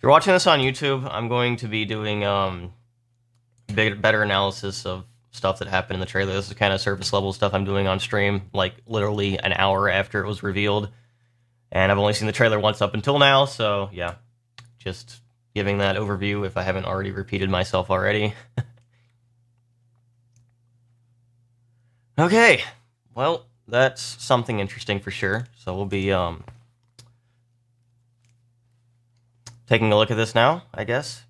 If you're watching this on YouTube, I'm going to be doing better analysis of stuff that happened in the trailer. This is kind of surface level stuff I'm doing on stream, like literally an hour after it was revealed. And I've only seen the trailer once up until now, so yeah, just giving that overview if I haven't already repeated myself already. Okay, well, that's something interesting for sure. So we'll be taking a look at this now, I guess.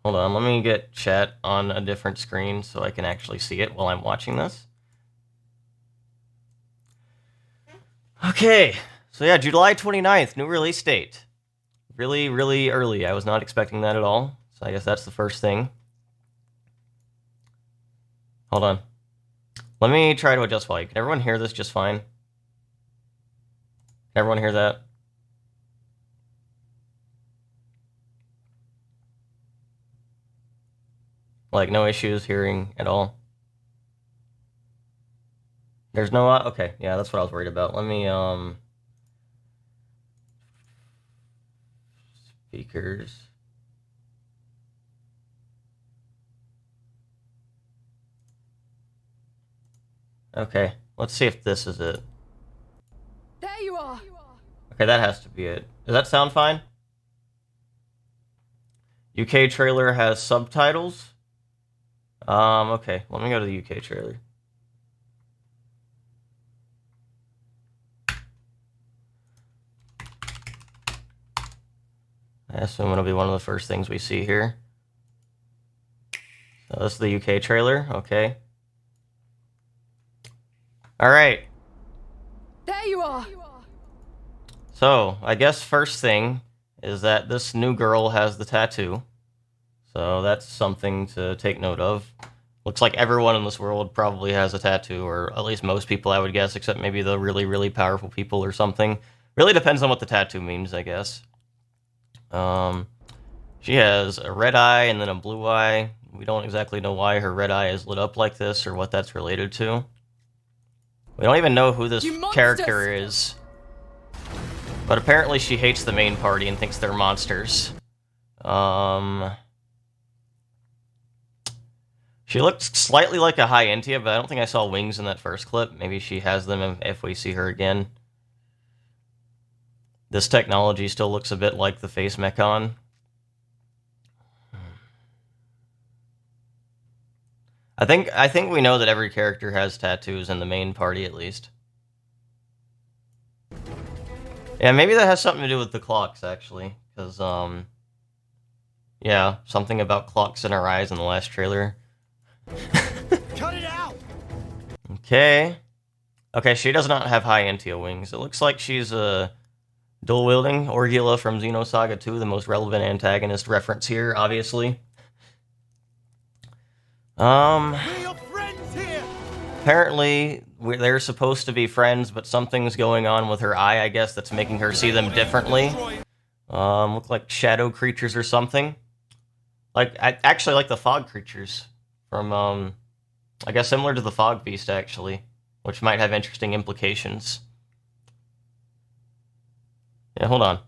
Hold on, let me get chat on a different screen so I can actually see it while I'm watching this. Okay, so yeah, July 29th, new release date. Really, really early. I was not expecting that at all. So I guess that's the first thing. Hold on. Let me try to adjust volume. Can everyone hear this just fine? Can everyone hear that? Like, no issues hearing at all? There's no... okay, yeah, that's what I was worried about. Let me, speakers... Okay, let's see if this is it. There you are. Okay, that has to be it. Does that sound fine? UK trailer has subtitles. Okay, let me go to the UK trailer. I assume it'll be one of the first things we see here. So this is the UK trailer, okay. Alright. There you are. So, I guess first thing is that this new girl has the tattoo. So that's something to take note of. Looks like everyone in this world probably has a tattoo, or at least most people I would guess, except maybe the really, really powerful people or something. Really depends on what the tattoo means, I guess. She has a red eye and then a blue eye. We don't exactly know why her red eye is lit up like this or what that's related to. We don't even know who this character is. But apparently she hates the main party and thinks they're monsters. She looks slightly like a Hyentia, but I don't think I saw wings in that first clip. Maybe she has them if we see her again. This technology still looks a bit like the face mechon. I think we know that every character has tattoos in the main party, at least. Yeah, maybe that has something to do with the clocks, actually. Because, yeah, something about clocks in her eyes in the last trailer. Cut it out! Okay. Okay, she does not have Hyentia wings. It looks like she's, dual-wielding Orgilla from Xenosaga 2, the most relevant antagonist reference here, obviously. We're your friends here! Apparently, they're supposed to be friends, but something's going on with her eye, I guess, that's making her see them differently. Look like shadow creatures or something. Like, I actually like the fog creatures from, I guess similar to the fog beast, actually, which might have interesting implications. Yeah, hold on.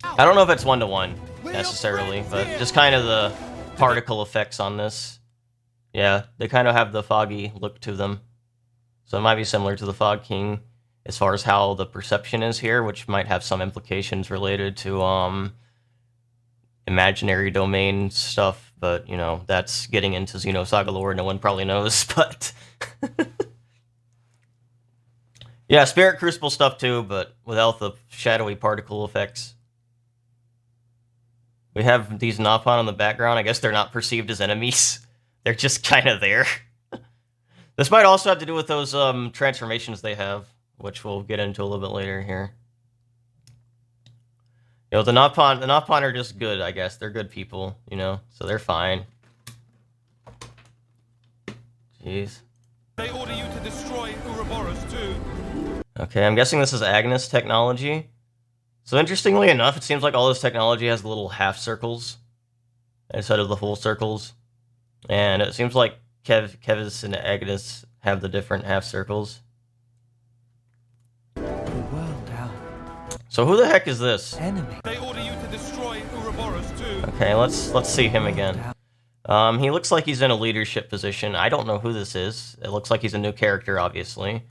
I don't know if it's one-to-one, necessarily, but just kind of the particle effects on this. Yeah, they kind of have the foggy look to them. So it might be similar to the Fog King as far as how the perception is here, which might have some implications related to imaginary domain stuff, but, you know, that's getting into Xenosaga lore, no one probably knows, but... yeah, Spirit Crucible stuff too, but without the shadowy particle effects. We have these Napon in the background. I guess they're not perceived as enemies. They're just kind of there. This might also have to do with those transformations they have, which we'll get into a little bit later here. You know, the Napon are just good, I guess. They're good people, you know, so they're fine. Jeez. They order you to destroy Ouroboros too. Okay, I'm guessing this is Agnes technology. So interestingly enough, it seems like all this technology has the little half circles instead of the full circles. And it seems like Kevis and Agnes have the different half circles. So who the heck is this? Enemy. They order you to destroy Ouroboros too. Okay, let's see him again. He looks like he's in a leadership position. I don't know who this is. It looks like he's a new character, obviously.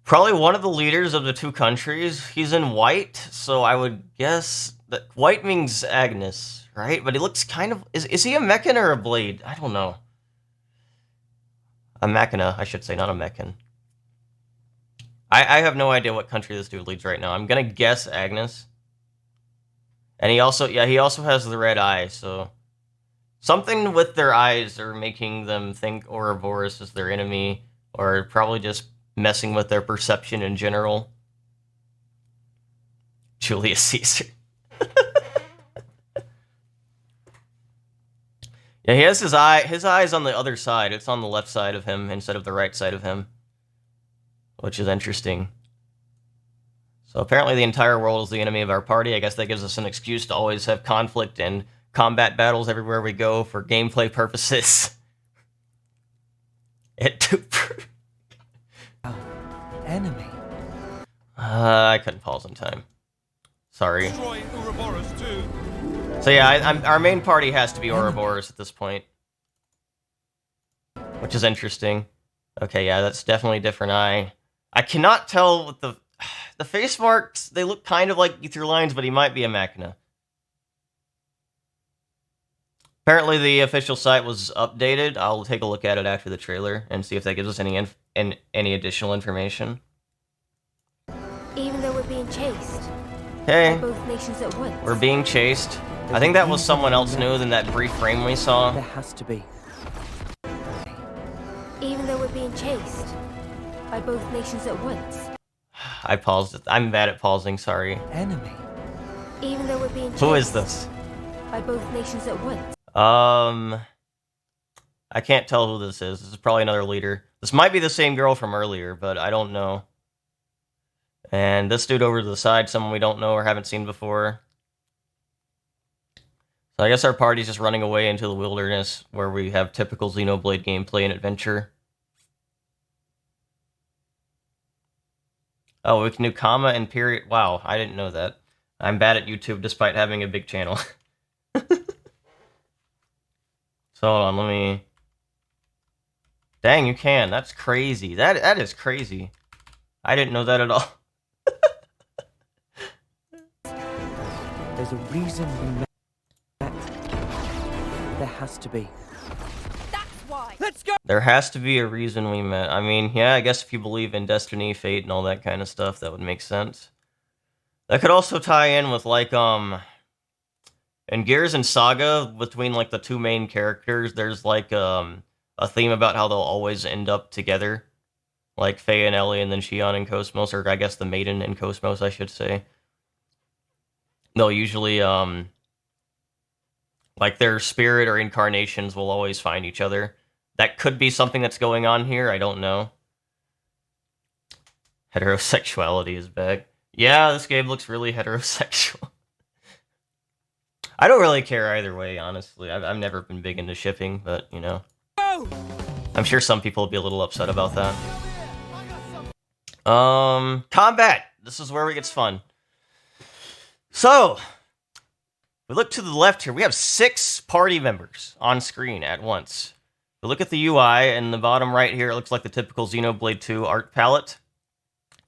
Probably one of the leaders of the two countries. He's in white, so I would guess that white means Agnes, right? But he looks kind of... Is he a Mechan or a Blade? I don't know. A Mechana, I should say, not a Mechan. I have no idea what country this dude leads right now. I'm gonna guess Agnes. And he also has the red eye, so... Something with their eyes are making them think Ouroboros is their enemy, or probably just messing with their perception in general. Julius Caesar. Yeah, he has his eye's on the other side. It's on the left side of him instead of the right side of him, which is interesting. So apparently the entire world is the enemy of our party. I guess that gives us an excuse to always have conflict and combat battles everywhere we go for gameplay purposes. Enemy. I couldn't pause in time. Sorry. Destroy Ouroboros too. So yeah, our main party has to be Ouroboros at this point, which is interesting. Okay, yeah, that's definitely a different eye. I cannot tell with the face marks. They look kind of like ether lines, but he might be a Mechana. Apparently, the official site was updated. I'll take a look at it after the trailer and see if that gives us any additional information. Even though we're being chased Okay, by both nations at once. we're being chased. I think that was someone else new than that brief frame we There saw. has to be. Even though we're being chased by both nations at once. I paused it. I'm bad at pausing, sorry. Enemy. Even though we're being chased Who is this? by both nations at once. I can't tell who this is. This is probably another leader. This might be the same girl from earlier, but I don't know. And this dude over to the side, someone we don't know or haven't seen before. So I guess our party's just running away into the wilderness where we have typical Xenoblade gameplay and adventure. Oh, we can do comma and period. Wow, I didn't know that. I'm bad at YouTube despite having a big channel. So hold on, let me... Dang, you can. That's crazy. That is crazy. I didn't know that at all. There's a reason we met. There has to be. That's why. Let's go. There has to be a reason we met. I mean, yeah, I guess if you believe in destiny, fate, and all that kind of stuff, that would make sense. That could also tie in with, like, in Gears and Saga, between, like, the two main characters, there's, like, a theme about how they'll always end up together. Like, Faye and Ellie, and then Shion and Cosmos, or I guess the Maiden and Cosmos, I should say. They'll usually, like, their spirit or incarnations will always find each other. That could be something that's going on here, I don't know. Heterosexuality is back. Yeah, this game looks really heterosexual. I don't really care either way, honestly. I've never been big into shipping, but, you know. I'm sure some people will be a little upset about that. Combat! This is where it gets fun. So, we look to the left here. We have 6 party members on screen at once. We look at the UI, and the bottom right here, it looks like the typical Xenoblade 2 art palette.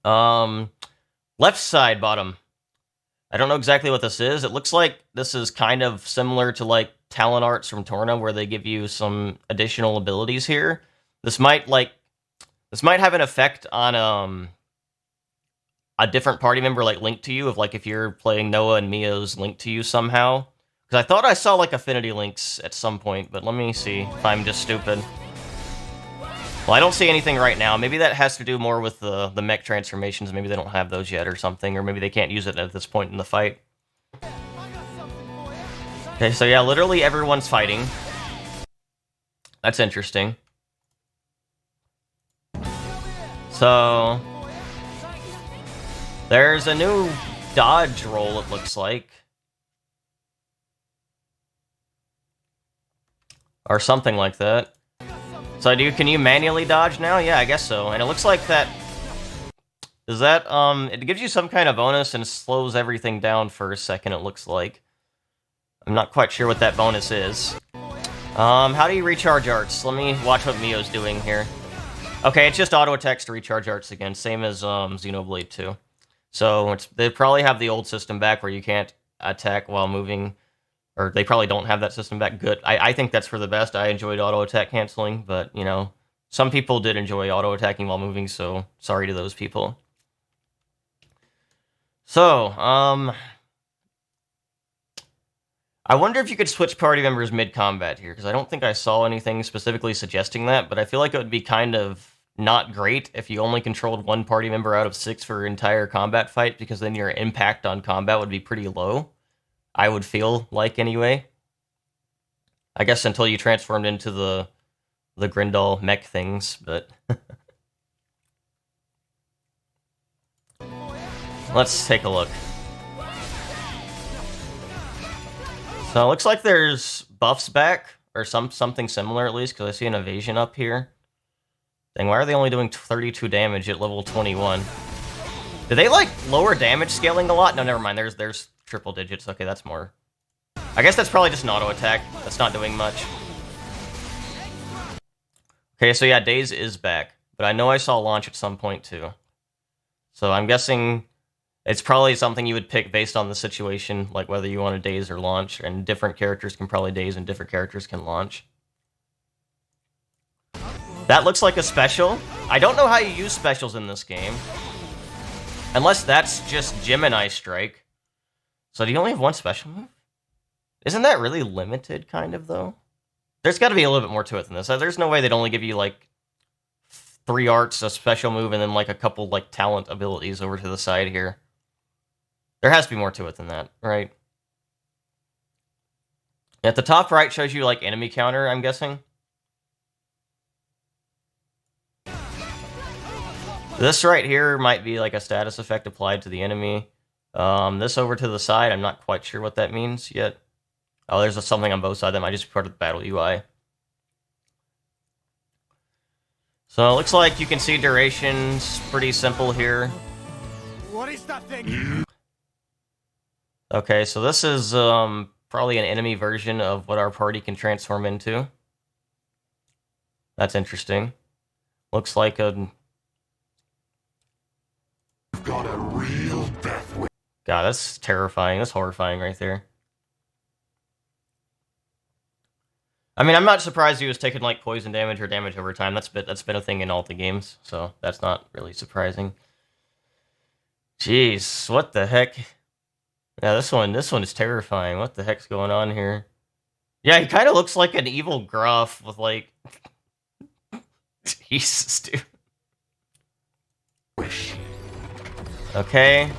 Left side bottom. I don't know exactly what this is. It looks like this is kind of similar to, like, talent arts from Torna, where they give you some additional abilities here. This might have an effect on, a different party member, like, linked to you, if you're playing Noah and Mio's linked to you somehow. Because I thought I saw, like, affinity links at some point, but let me see if I'm just stupid. Well, I don't see anything right now. Maybe that has to do more with the mech transformations. Maybe they don't have those yet or something, or maybe they can't use it at this point in the fight. Okay, so yeah, literally everyone's fighting. That's interesting. So, there's a new dodge roll, it looks like. Or something like that. So can you manually dodge now? Yeah, I guess so. And it looks like that Does that, it gives you some kind of bonus and slows everything down for a second, it looks like. I'm not quite sure what that bonus is. How do you recharge arts? Let me watch what Mio's doing here. Okay, it's just auto attacks to recharge arts again, same as, Xenoblade 2. So, they probably have the old system back where you can't attack while moving, or they probably don't have that system back. Good. I think that's for the best. I enjoyed auto attack canceling, but, you know, some people did enjoy auto attacking while moving, so sorry to those people. So, I wonder if you could switch party members mid-combat here, because I don't think I saw anything specifically suggesting that, but I feel like it would be kind of not great if you only controlled one party member out of 6 for an entire combat fight, because then your impact on combat would be pretty low. I would feel like, anyway. I guess until you transformed into the Grindal mech things, but... Let's take a look. So it looks like there's buffs back, or something similar at least, because I see an evasion up here. Dang, why are they only doing 32 damage at level 21? Did they, like, lower damage scaling a lot? No, never mind, there's triple digits. Okay, that's more. I guess that's probably just an auto attack. That's not doing much. Okay, so yeah, Daze is back, but I know I saw launch at some point too. So I'm guessing it's probably something you would pick based on the situation, like whether you want to daze or launch, and different characters can probably daze and different characters can launch. That looks like a special. I don't know how you use specials in this game. Unless that's just Gemini Strike. So do you only have one special move? Isn't that really limited, kind of, though? There's got to be a little bit more to it than this. There's no way they'd only give you, like, 3 arts, a special move, and then, like, a couple, like, talent abilities over to the side here. There has to be more to it than that, right? At the top right shows you, like, enemy counter, I'm guessing. This right here might be, like, a status effect applied to the enemy. This over to the side, I'm not quite sure what that means yet. Oh, there's something on both sides that might just be part of the battle UI. So it looks like you can see durations pretty simple here. What is that thing? Okay, so this is probably an enemy version of what our party can transform into. That's interesting. Looks like a... You've got a real death wish. God, that's terrifying. That's horrifying right there. I mean, I'm not surprised he was taking, like, poison damage or damage over time. That's been a thing in all the games, so that's not really surprising. Jeez, what the heck? Yeah, this one is terrifying. What the heck's going on here? Yeah, he kind of looks like an evil Gruff with, like... Jesus, dude. Wish. Okay.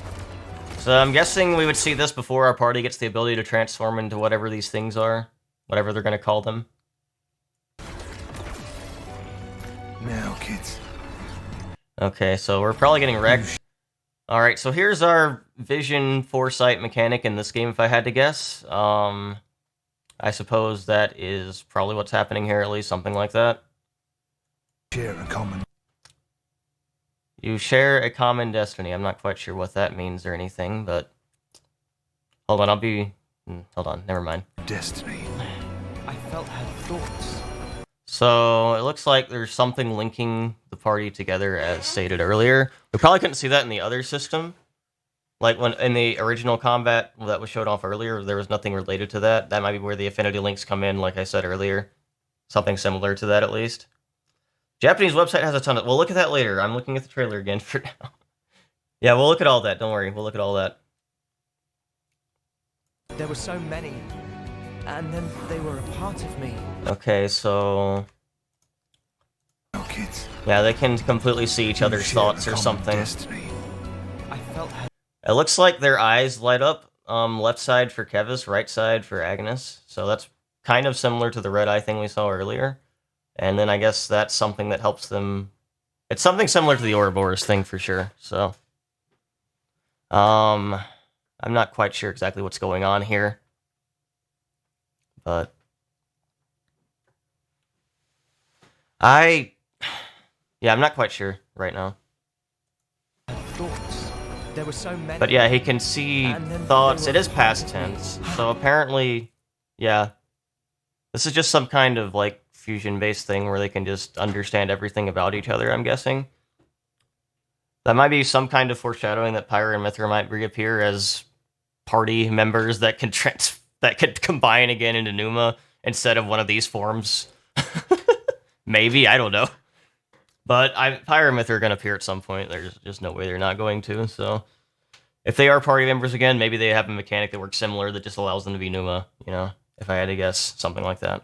So I'm guessing we would see this before our party gets the ability to transform into whatever these things are. Whatever they're going to call them. Now, kids. Okay, so we're probably getting wrecked. Alright, so here's our vision foresight mechanic in this game, if I had to guess. I suppose that is probably what's happening here, at least, something like that. Share a common. You share a common destiny. I'm not quite sure what that means or anything, but... Hold on, hold on, never mind. Destiny. I felt her thoughts. So, it looks like there's something linking the party together, as stated earlier. We probably couldn't see that in the other system. Like, when in the original combat that was showed off earlier, there was nothing related to that. That might be where the affinity links come in, like I said earlier. Something similar to that, at least. Japanese website has a ton of... We'll look at that later. I'm looking at the trailer again for now. Yeah, we'll look at all that. Don't worry. We'll look at all that. There were so many, and then they were a part of me. Okay, so... Now, kids. Yeah, they can completely see each other's Share thoughts a or common something. Destiny. I felt her. It looks like their eyes light up. Left side for Kevis, right side for Agnes. So that's kind of similar to the red eye thing we saw earlier. And then I guess that's something that helps them... It's something similar to the Ouroboros thing for sure, so... I'm not quite sure exactly what's going on here. But... Yeah, I'm not quite sure right now. Thoughts. There were so many. But yeah, he can see And then thoughts. they It were is past fighting me. tense. So apparently, yeah. This is just some kind of, like, fusion-based thing where they can just understand everything about each other, I'm guessing. That might be some kind of foreshadowing that Pyra and Mithra might reappear as party members that can combine again into Numa instead of one of these forms. Maybe, I don't know. But Pyra and Mithra are going to appear at some point. There's just no way they're not going to, so... If they are party members again, maybe they have a mechanic that works similar that just allows them to be Numa, you know? If I had to guess, something like that.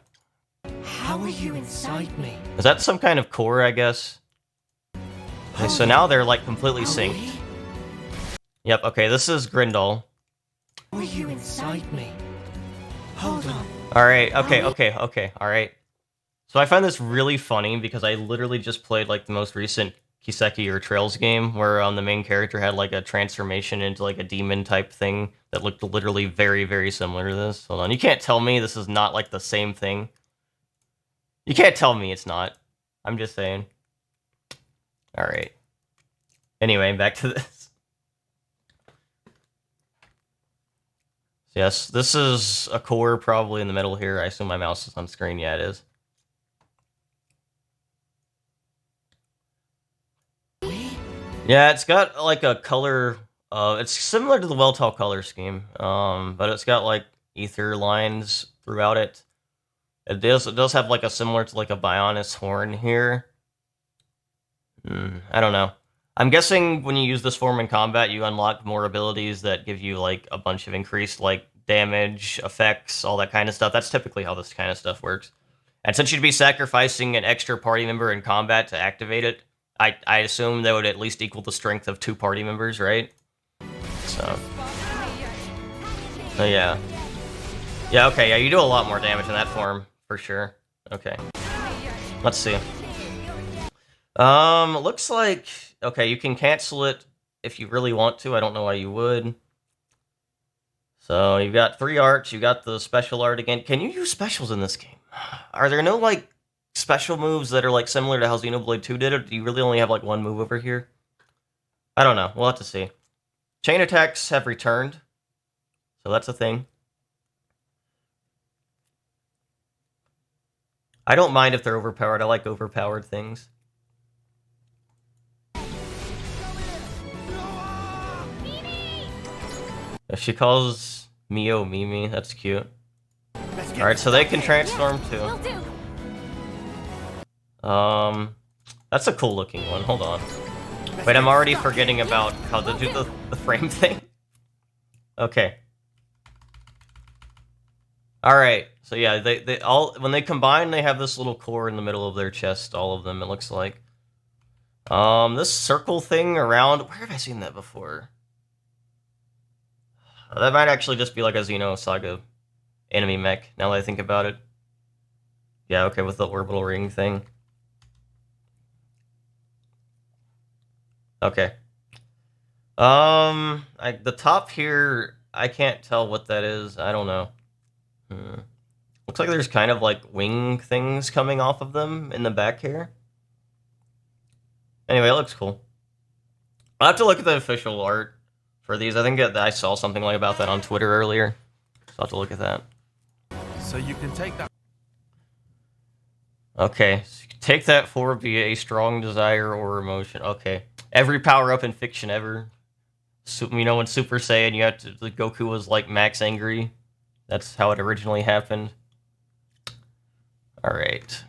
How are you inside me? Is that some kind of core, I guess? Okay, so now they're, like, completely synced. Yep, okay, this is Grindal. How are you inside me? Hold on. Alright, okay, alright. So I find this really funny because I literally just played, like, the most recent Kiseki or Trails game where the main character had, like, a transformation into, like, a demon-type thing that looked literally very, very similar to this. Hold on, you can't tell me this is not, like, the same thing. You can't tell me it's not. I'm just saying. Alright. Anyway, back to this. Yes, this is a core probably in the middle here. I assume my mouse is on screen. Yeah, it is. Yeah, it's got like a color. It's similar to the Weltall color scheme, but it's got like ether lines throughout it. It does have like a similar to like a Bionis horn here. I don't know. I'm guessing when you use this form in combat, you unlock more abilities that give you like a bunch of increased like damage, effects, all that kind of stuff. That's typically how this kind of stuff works. And since you'd be sacrificing an extra party member in combat to activate it, I assume that would at least equal the strength of 2 party members, right? So yeah. Yeah, okay, yeah, you do a lot more damage in that form, for sure. Okay. Let's see. Looks like... Okay, you can cancel it if you really want to. I don't know why you would. So, you've got 3 arts, you got the special art again. Can you use specials in this game? Are there no, like, special moves that are, like, similar to how Xenoblade 2 did, or do you really only have, like, 1 move over here? I don't know. We'll have to see. Chain attacks have returned, so that's a thing. I don't mind if they're overpowered. I like overpowered things. She calls Mio Mimi. That's cute. Alright, so they can transform too. That's a cool looking one. Hold on. Wait, I'm already forgetting about how to do the frame thing. Okay. Alright, so yeah, they all, when they combine, they have this little core in the middle of their chest, all of them, it looks like. This circle thing around, where have I seen that before? That might actually just be like a Xenosaga enemy mech, now that I think about it. Yeah, okay, with the orbital ring thing. Okay. The top here, I can't tell what that is. I don't know. Looks like there's kind of like wing things coming off of them in the back here. Anyway, it looks cool. I'll have to look at the official art for these. I think that I saw something like about that on Twitter earlier. So I'll have to look at that. So you can take that. Okay, so you can take that for via a strong desire or emotion. Okay. Every power-up in fiction ever. You know, when Super Saiyan, you had to, the Goku was like max angry. That's how it originally happened. Alright.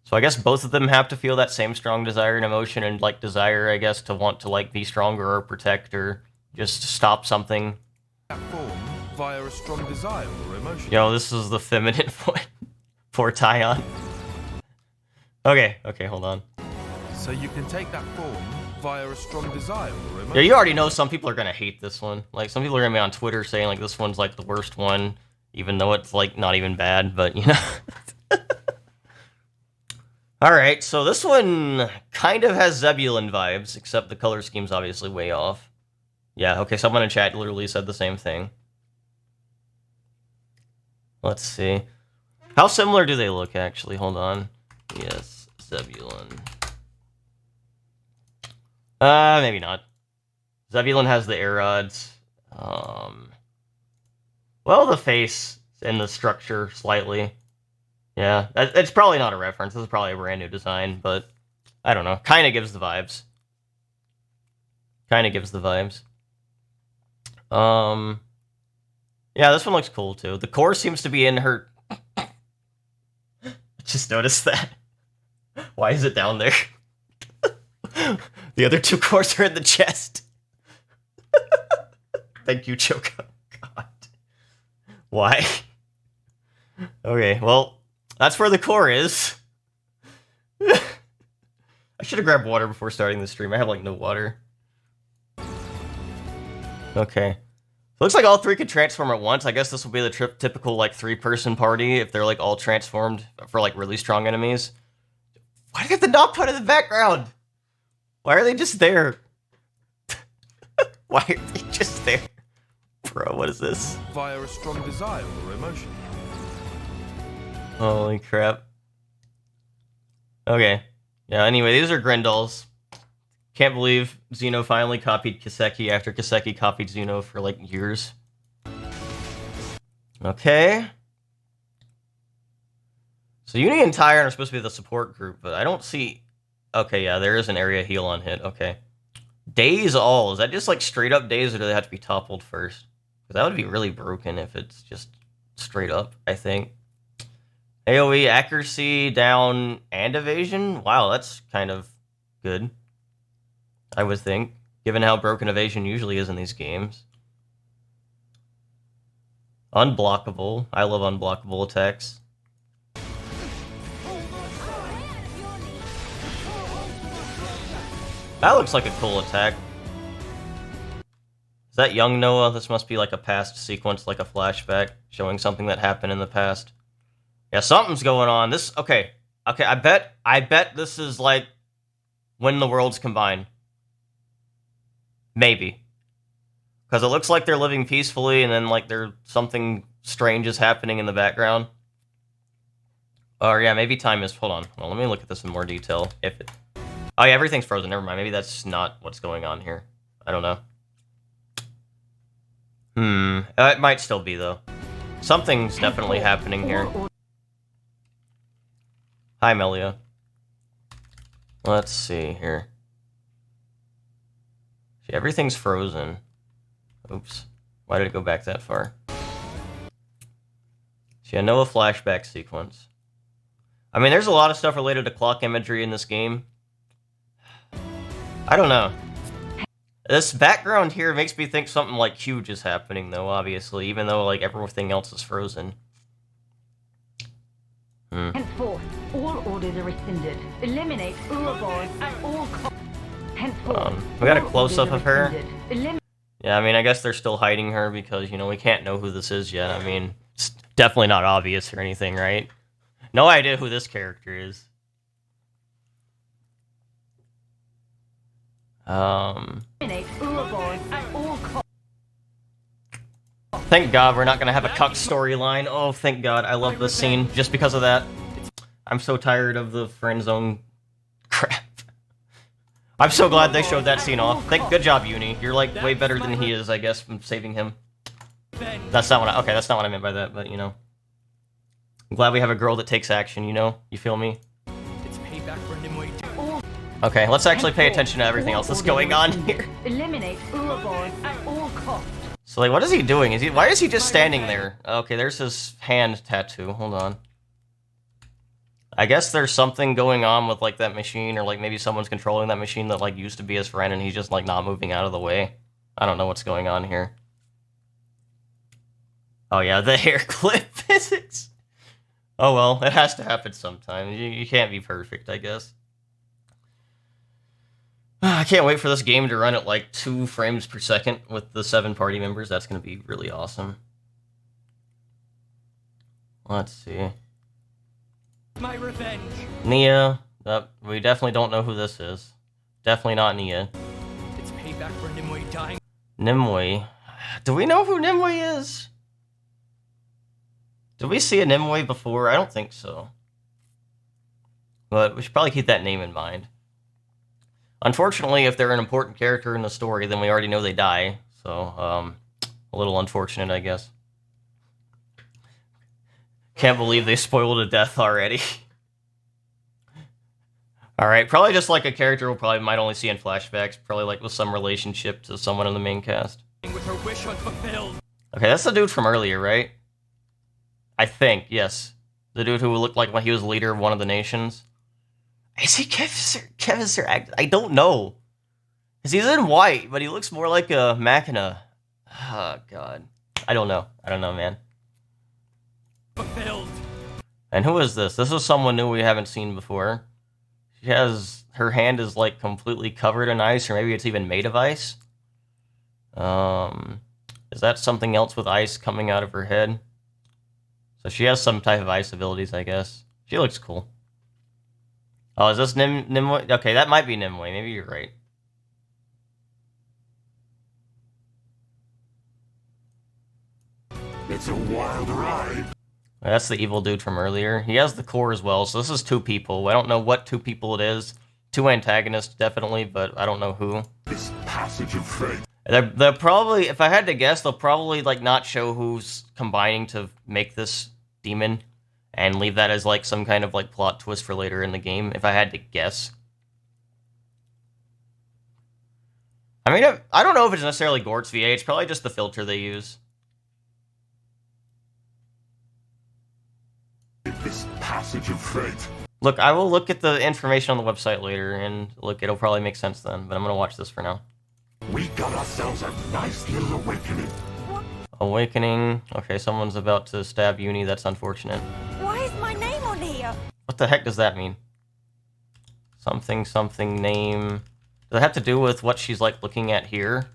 So I guess both of them have to feel that same strong desire and emotion and, like, desire, I guess, to want to, like, be stronger or protect or just stop something. That form via a strong desire or emotion. Yo, this is the feminine one for Tyon. Okay, hold on. So you can take that form via a strong desire or emotion. Yeah, you already know some people are gonna hate this one. Like, some people are gonna be on Twitter saying, like, this one's, like, the worst one, even though it's, like, not even bad, but, you know. Alright, so this one kind of has Zebulon vibes, except the color scheme's obviously way off. Yeah, okay, someone in chat literally said the same thing. Let's see. How similar do they look, actually? Hold on. Yes, Zebulon. Maybe not. Zebulon has the air rods. Well, the face and the structure slightly. Yeah, it's probably not a reference. This is probably a brand new design, but I don't know. Kind of gives the vibes. Kind of gives the vibes. Yeah, this one looks cool too. The core seems to be in her. Just noticed that. Why is it down there? The other two cores are in the chest. Thank you, Choco. God. Why? Okay, well, that's where the core is. I should have grabbed water before starting the stream. I have, like, no water. Okay. It looks like all three could transform at once. I guess this will be the typical, like, three-person party if they're, like, all transformed for, like, really strong enemies. Why do they have the knob put in the background? Why are they just there? Why are they just there? Bro, what is this? Via a strong desire or emotion. Holy crap. Okay. Yeah, anyway, these are Grendels. Can't believe Xeno finally copied Kiseki after Kiseki copied Xeno for, like, years. Okay. So Uni and Tyron are supposed to be the support group, but I don't see... Okay, yeah, there is an area heal on hit. Okay. Daze all. Is that just, like, straight up daze, or do they have to be toppled first? Because that would be really broken if it's just straight up, I think. AoE, accuracy, down, and evasion? Wow, that's kind of good. I would think, given how broken evasion usually is in these games. Unblockable. I love unblockable attacks. That looks like a cool attack. Is that young Noah? This must be like a past sequence, like a flashback, showing something that happened in the past. Yeah, something's going on. This, okay. Okay, I bet this is like when the worlds combine. Maybe. Because it looks like they're living peacefully, and then like something strange is happening in the background. Or yeah, maybe time is... Hold on. Well, let me look at this in more detail. If it... Oh yeah, everything's frozen. Never mind. Maybe that's not what's going on here. I don't know. It might still be, though. Something's definitely happening here. Hi, Melia. Let's see here. See, everything's frozen. Oops. Why did it go back that far? See, I know a flashback sequence. I mean, there's a lot of stuff related to clock imagery in this game. I don't know. This background here makes me think something like huge is happening, though, obviously, even though like everything else is frozen. Henceforth, all orders are rescinded. Eliminate Ouroboros at all costs. Henceforth, we got a close-up of her. Yeah, I mean, I guess they're still hiding her because, you know, we can't know who this is yet. I mean, it's definitely not obvious or anything, right? No idea who this character is. Thank God we're not gonna have a cuck storyline. Oh, thank God. I love this scene just because of that. I'm so tired of the friend zone crap. I'm so glad they showed that scene off. Good job, Uni. You're like way better than he is, I guess, from saving him. That's not what okay, that's not what I meant by that, but you know. I'm glad we have a girl that takes action, you know? You feel me? Okay, let's actually pay attention to everything else that's going on here. Eliminate Ouroboros at all costs. So, like, what is he doing? Why is he just standing there? Okay, there's his hand tattoo. Hold on. I guess there's something going on with, like, that machine, or, like, maybe someone's controlling that machine that, like, used to be his friend, and he's just, like, not moving out of the way. I don't know what's going on here. Oh, yeah, the hair clip physics. Oh, well, it has to happen sometime. You can't be perfect, I guess. I can't wait for this game to run at like 2 frames per second with the 7 party members. That's going to be really awesome. Let's see. My revenge. Nia. We definitely don't know who this is. Definitely not Nia. It's payback for Nimue dying. Nimue. Do we know who Nimue is? Did we see a Nimue before? I don't think so. But we should probably keep that name in mind. Unfortunately, if they're an important character in the story, then we already know they die. So, a little unfortunate, I guess. Can't believe they spoiled a death already. Alright, probably just like a character we'll probably might only see in flashbacks, probably like with some relationship to someone in the main cast. With her wish unfulfilled. Okay, that's the dude from earlier, right? I think, yes. The dude who looked like when he was leader of one of the nations. Is he Kevis or Agnes? I don't know. Because he's in white, but he looks more like a Machina. Oh, God. I don't know. I don't know, man. Fulfilled. And who is this? This is someone new we haven't seen before. She has... Her hand is, like, completely covered in ice, or maybe it's even made of ice. Is that something else with ice coming out of her head? So she has some type of ice abilities, I guess. She looks cool. Oh, is this Nimue? Okay, that might be Nimue. Maybe you're right. It's a wild ride. That's the evil dude from earlier. He has the core as well, so this is two people. I don't know what two people it is. Two antagonists, definitely, but I don't know who. This passage of fate. They'll probably, if I had to guess, they'll probably, like, not show who's combining to make this demon, and leave that as, like, some kind of, like, plot twist for later in the game, if I had to guess. I mean, I don't know if it's necessarily Gort's VA, it's probably just the filter they use. This passage of fate. Look, I will look at the information on the website later, and look, it'll probably make sense then, but I'm gonna watch this for now. We got ourselves a nice little awakening. Awakening. Okay, someone's about to stab Uni, that's unfortunate. Why is my name on here? What the heck does that mean? Something, name... Does it have to do with what she's, like, looking at here?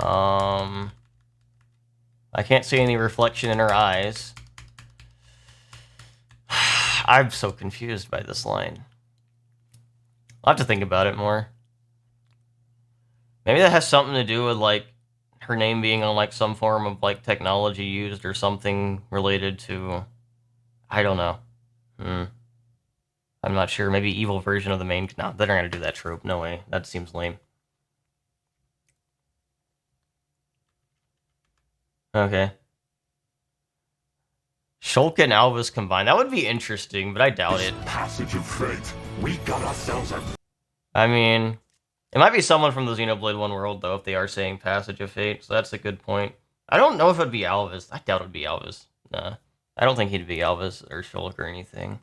I can't see any reflection in her eyes. I'm so confused by this line. I'll have to think about it more. Maybe that has something to do with, like, her name being on, like, some form of, like, technology used or something related to... I don't know. I'm not sure. Maybe evil version of the main... No, they're not gonna do that trope. No way. That seems lame. Okay. Shulk and Alvis combined. That would be interesting, but I doubt it. Passage of fate. We got ourselves a... I mean... It might be someone from the Xenoblade 1 world, though, if they are saying Passage of Fate, so that's a good point. I don't know if it'd be Alvis. I doubt it'd be Alvis. Nah. I don't think he'd be Alvis or Shulk or anything.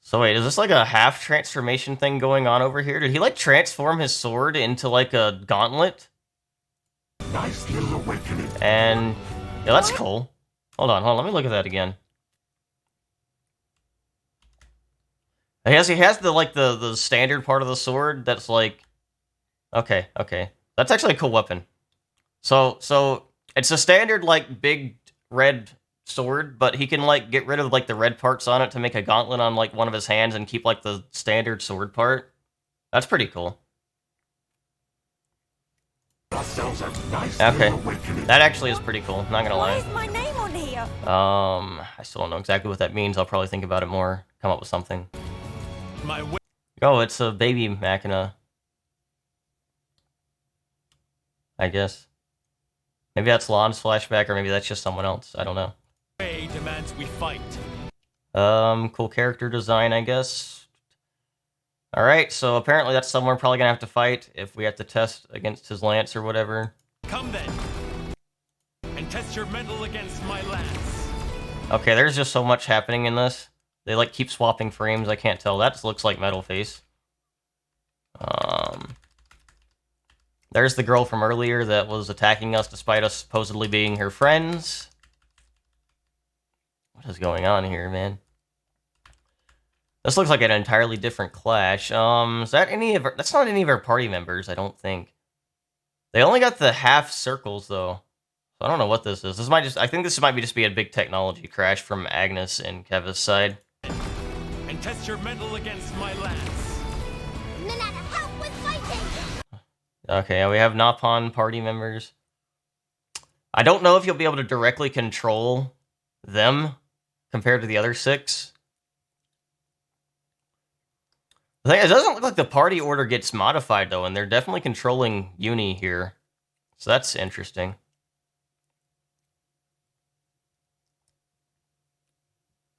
So wait, is this like a half transformation thing going on over here? Did he, like, transform his sword into, like, a gauntlet? Nice little awakening. And... yeah, that's cool. Hold on, let me look at that again. He has the, like, the standard part of the sword that's, like... Okay. That's actually a cool weapon. So, it's a standard, like, big red sword, but he can, like, get rid of, like, the red parts on it to make a gauntlet on, like, one of his hands and keep, like, the standard sword part. That's pretty cool. Okay. That actually is pretty cool, not gonna lie. Why is my name on here? I still don't know exactly what that means. I'll probably think about it more, come up with something. My Oh, it's a baby Machina. I guess. Maybe that's Lon's flashback, or maybe that's just someone else. I don't know. way demands we fight. Cool character design, I guess. Alright, so apparently that's someone we're probably gonna have to fight if we have to test against his lance or whatever. Come then, and test your mettle against my lance. Okay, there's just so much happening in this. They, like, keep swapping frames, I can't tell. That looks like Metal Face. There's the girl from earlier that was attacking us despite us supposedly being her friends. What is going on here, man? This looks like an entirely different clash. Is that any of our... That's not any of our party members, I don't think. They only got the half circles, though. So I don't know what this is. This might just... I think this might be just be a big technology crash from Agnes and Keva's side. And test your mettle against my lance. Nanana, help with fighting! Okay, we have Napon party members. I don't know if you'll be able to directly control them compared to the other 6. The thing, it doesn't look like the party order gets modified, though, and they're definitely controlling Uni here. So that's interesting.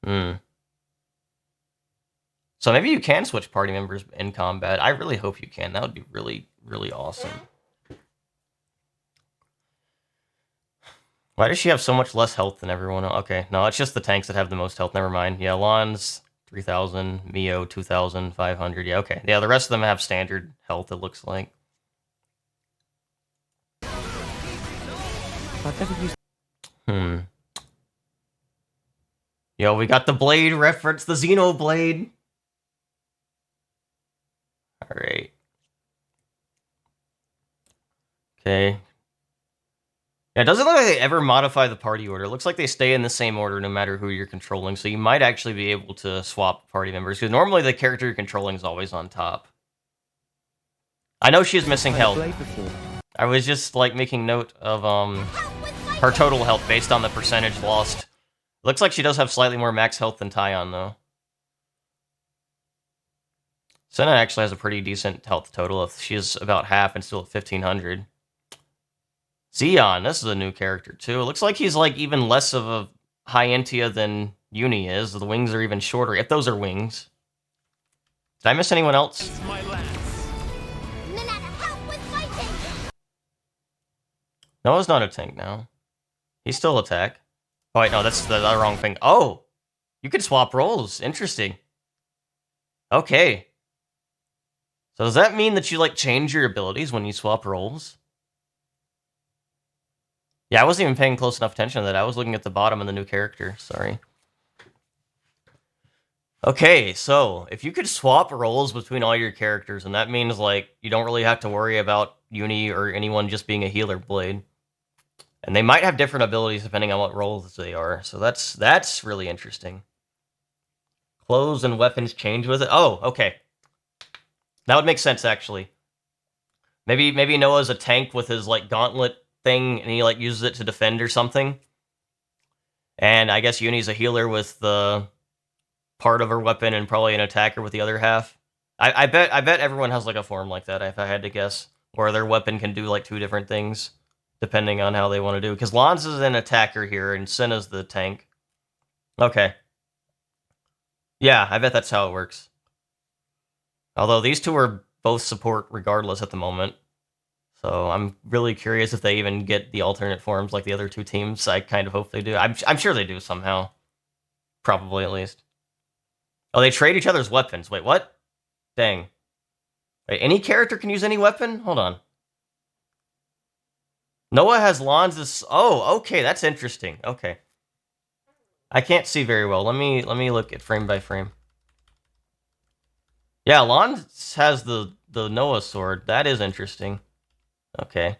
So maybe you can switch party members in combat. I really hope you can. That would be really, really awesome. Why does she have so much less health than everyone else? Okay, no, it's just the tanks that have the most health. Never mind. Yeah, Lon's 3,000, Mio 2,500. Yeah, okay. Yeah, the rest of them have standard health, it looks like. I've never used. Yo, we got the blade reference, the Xenoblade. Alright. Okay. Yeah, it doesn't look like they ever modify the party order. It looks like they stay in the same order no matter who you're controlling, so you might actually be able to swap party members, because normally the character you're controlling is always on top. I know she's missing health. I was just, like, making note of, her total health based on the percentage lost. Looks like she does have slightly more max health than Tyon, though. Senna actually has a pretty decent health total. If she's about half and still at 1,500. Xeon, this is a new character, too. It looks like he's, like, even less of a high Entia than Uni is. The wings are even shorter, if those are wings. Did I miss anyone else? Noah's not a tank now. He's still attack. Oh, wait, no, that's the wrong thing. Oh! You can swap roles. Interesting. Okay. So does that mean that you, like, change your abilities when you swap roles? Yeah, I wasn't even paying close enough attention to that. I was looking at the bottom of the new character. Sorry. Okay, so if you could swap roles between all your characters, and that means, like, you don't really have to worry about Uni or anyone just being a healer blade. And they might have different abilities depending on what roles they are. So that's really interesting. Clothes and weapons change with it. Oh, okay. That would make sense, actually. Maybe Noah's a tank with his, like, gauntlet thing, and he, like, uses it to defend or something. And I guess Uni's a healer with the part of her weapon and probably an attacker with the other half. I bet everyone has, like, a form like that, if I had to guess. Where their weapon can do, like, two different things, depending on how they want to do. Because Lons is an attacker here, and Senna's the tank. Okay. Yeah, I bet that's how it works. Although these two are both support regardless at the moment. So I'm really curious if they even get the alternate forms like the other two teams. I kind of hope they do. I'm sure they do somehow. Probably, at least. Oh, they trade each other's weapons. Wait, what? Dang. Wait, any character can use any weapon? Hold on. Noah has Lons'... Oh, okay, that's interesting. Okay. I can't see very well. Let me look at frame by frame. Yeah, Lons has the Noah sword. That is interesting. Okay.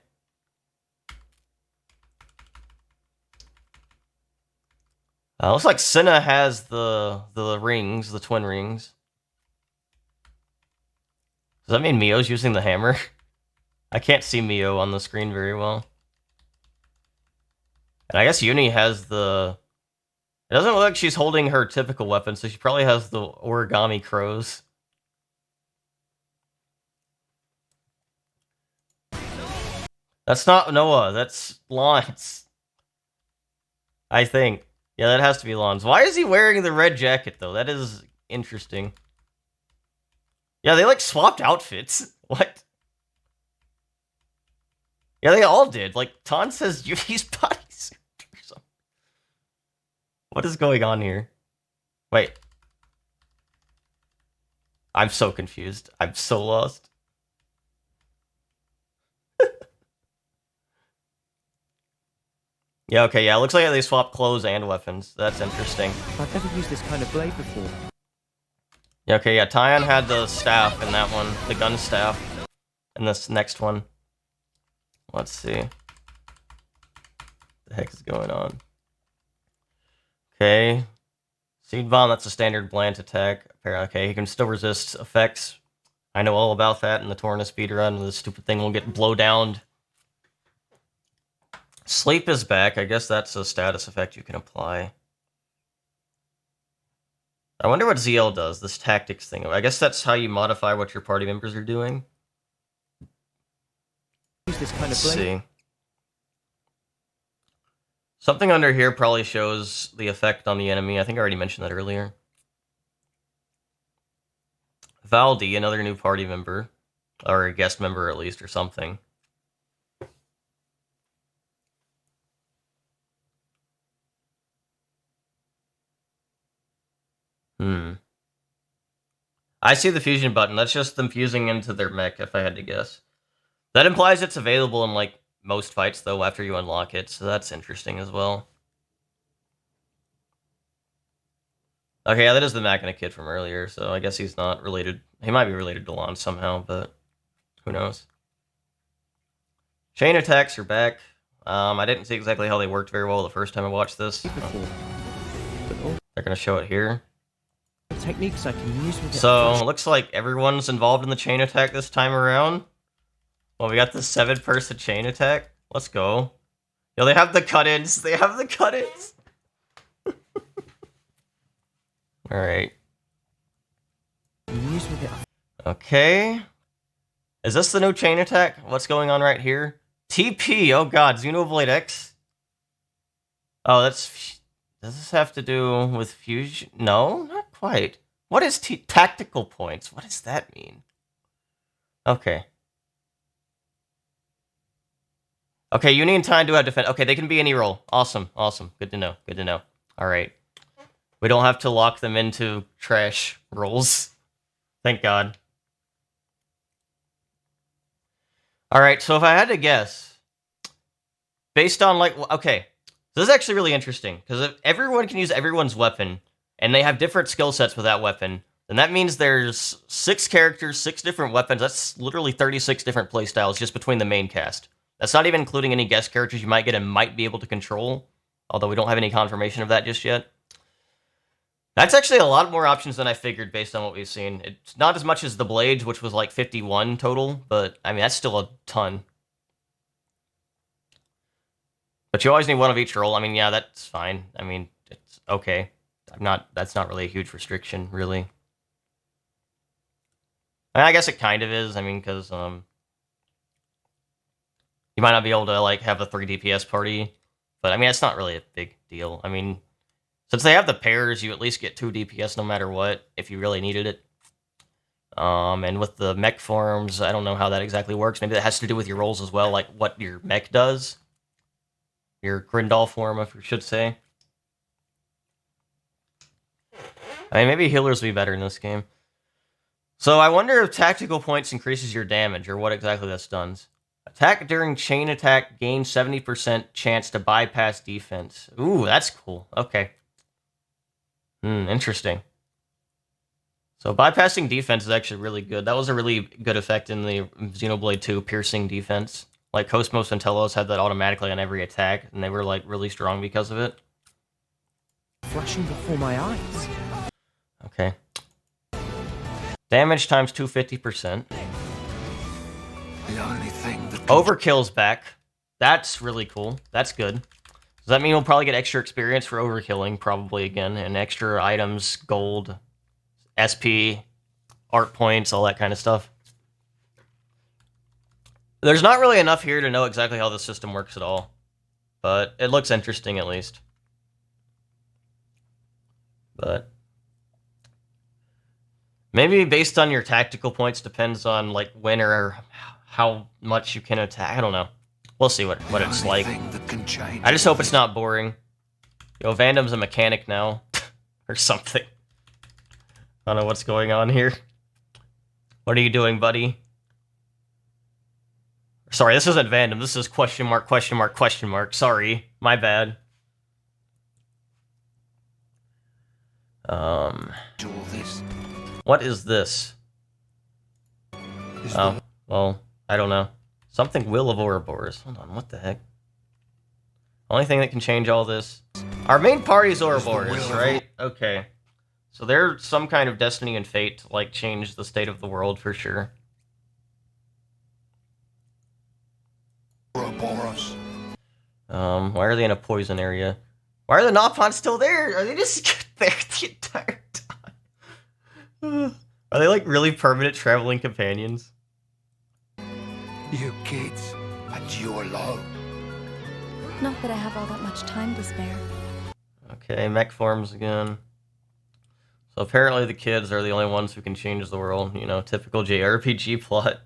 Looks like Senna has the rings, the twin rings. Does that mean Mio's using the hammer? I can't see Mio on the screen very well. And I guess Uni has the... It doesn't look like she's holding her typical weapon, so she probably has the origami crows. That's not Noah, that's Lons. I think. Yeah, that has to be Lons. Why is he wearing the red jacket, though? That is interesting. Yeah, they, like, swapped outfits. What? Yeah, they all did. Like, Ton says Yuki's bodysuit or something. What is going on here? Wait. I'm so confused. I'm so lost. Yeah, okay, yeah, it looks like they swapped clothes and weapons. That's interesting. I've never used this kind of blade before. Yeah, okay, yeah, Tyon had the staff in that one, the gun staff, in this next one. Let's see. What the heck is going on? Okay. Seed Bomb, that's a standard Blant attack. Okay, he can still resist effects. I know all about that in the Torna speedrun. The stupid thing will get blowdowned. Sleep is back. I guess that's a status effect you can apply. I wonder what ZL does, this tactics thing. I guess that's how you modify what your party members are doing. Use this kind of Let's blade. see. Something under here probably shows the effect on the enemy. I think I already mentioned that earlier. Valdi, another new party member. Or a guest member at least, or something. I see the fusion button. That's just them fusing into their mech, if I had to guess. That implies it's available in, like, most fights, though, after you unlock it, so that's interesting as well. Okay, yeah, that is the Machina kid from earlier, so I guess he's not related. He might be related to Lon somehow, but who knows. Chain attacks are back. I didn't see exactly how they worked very well the first time I watched this. Before. But all They're going to show it here. the techniques I can use with it. So, it looks like everyone's involved in the chain attack this time around. Well, we got the 7-person chain attack. Let's go. Yo, they have the cut-ins. They have the cut-ins. Alright. Use with it. Okay. Is this the new chain attack? What's going on right here? TP! Oh god, Xenoblade X? Oh, that's... Does this have to do with fusion? No, not quite. What is tactical points? What does that mean? Okay. Okay, you need time to have defense. Okay, they can be any role. Awesome, awesome. Good to know, good to know. Alright. We don't have to lock them into trash roles. Thank God. Alright, so if I had to guess, based on, like, okay, this is actually really interesting, because if everyone can use everyone's weapon, and they have different skill sets with that weapon, then that means there's 6 characters, 6 different weapons. That's literally 36 different playstyles just between the main cast. That's not even including any guest characters you might get and might be able to control, although we don't have any confirmation of that just yet. That's actually a lot more options than I figured based on what we've seen. It's not as much as the Blades, which was like 51 total, but I mean, that's still a ton. But you always need one of each role. I mean, yeah, that's fine. I mean, it's okay. That's not really a huge restriction, really. I guess it kind of is. I mean, because you might not be able to like have a 3 DPS party, but I mean, it's not really a big deal. I mean, since they have the pairs, you at least get 2 DPS no matter what, if you really needed it. And with the mech forms, I don't know how that exactly works. Maybe that has to do with your roles as well, like what your mech does. Your Grindal form, if you should say. I mean, maybe healers will be better in this game. So I wonder if tactical points increases your damage, or what exactly this does. Attack during chain attack gains 70% chance to bypass defense. Ooh, that's cool. Okay. Interesting. So bypassing defense is actually really good. That was a really good effect in the Xenoblade 2 piercing defense. Like, Cosmos and Telos had that automatically on every attack, and they were, like, really strong because of it. Flashing before my eyes. Okay. Damage times 250%. The only thing that Overkill's back. That's really cool. That's good. Does that mean we'll probably get extra experience for overkilling, probably again, and extra items, gold, SP, art points, all that kind of stuff? There's not really enough here to know exactly how the system works at all, but it looks interesting at least. But maybe based on your tactical points depends on like when or how much you can attack. I don't know. We'll see what it's like. I just hope it's not boring. Yo, Vandom's a mechanic now, or something. I don't know what's going on here. What are you doing, buddy? Sorry, this isn't Vandom. This is question mark, question mark, question mark. Sorry, my bad. What is this? Oh, well, I don't know. Something Will of Ouroboros. Hold on, what the heck? Only thing that can change all this. Our main party is Ouroboros, right? Okay. So they're some kind of destiny and fate to, like, change the state of the world for sure. Why are they in a poison area? Why are the Nopons still there? Are they just there the entire time? Are they like really permanent traveling companions? You kids, and you alone. Not that I have all that much time to spare. Okay, mech forms again. So apparently the kids are the only ones who can change the world. You know, typical JRPG plot.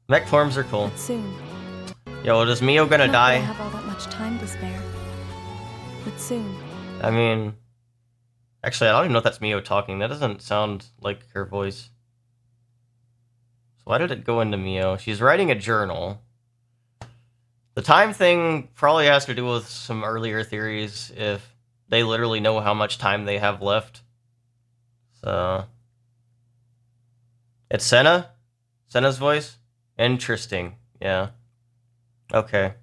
Mech forms are cool. But soon. Yo, well, is Mio gonna Not die? that I have all that much time to spare. But soon. I mean... Actually, I don't even know if that's Mio talking. That doesn't sound like her voice. So why did it go into Mio? She's writing a journal. The time thing probably has to do with some earlier theories, if they literally know how much time they have left. So... It's Senna? Senna's voice? Interesting, yeah. Okay.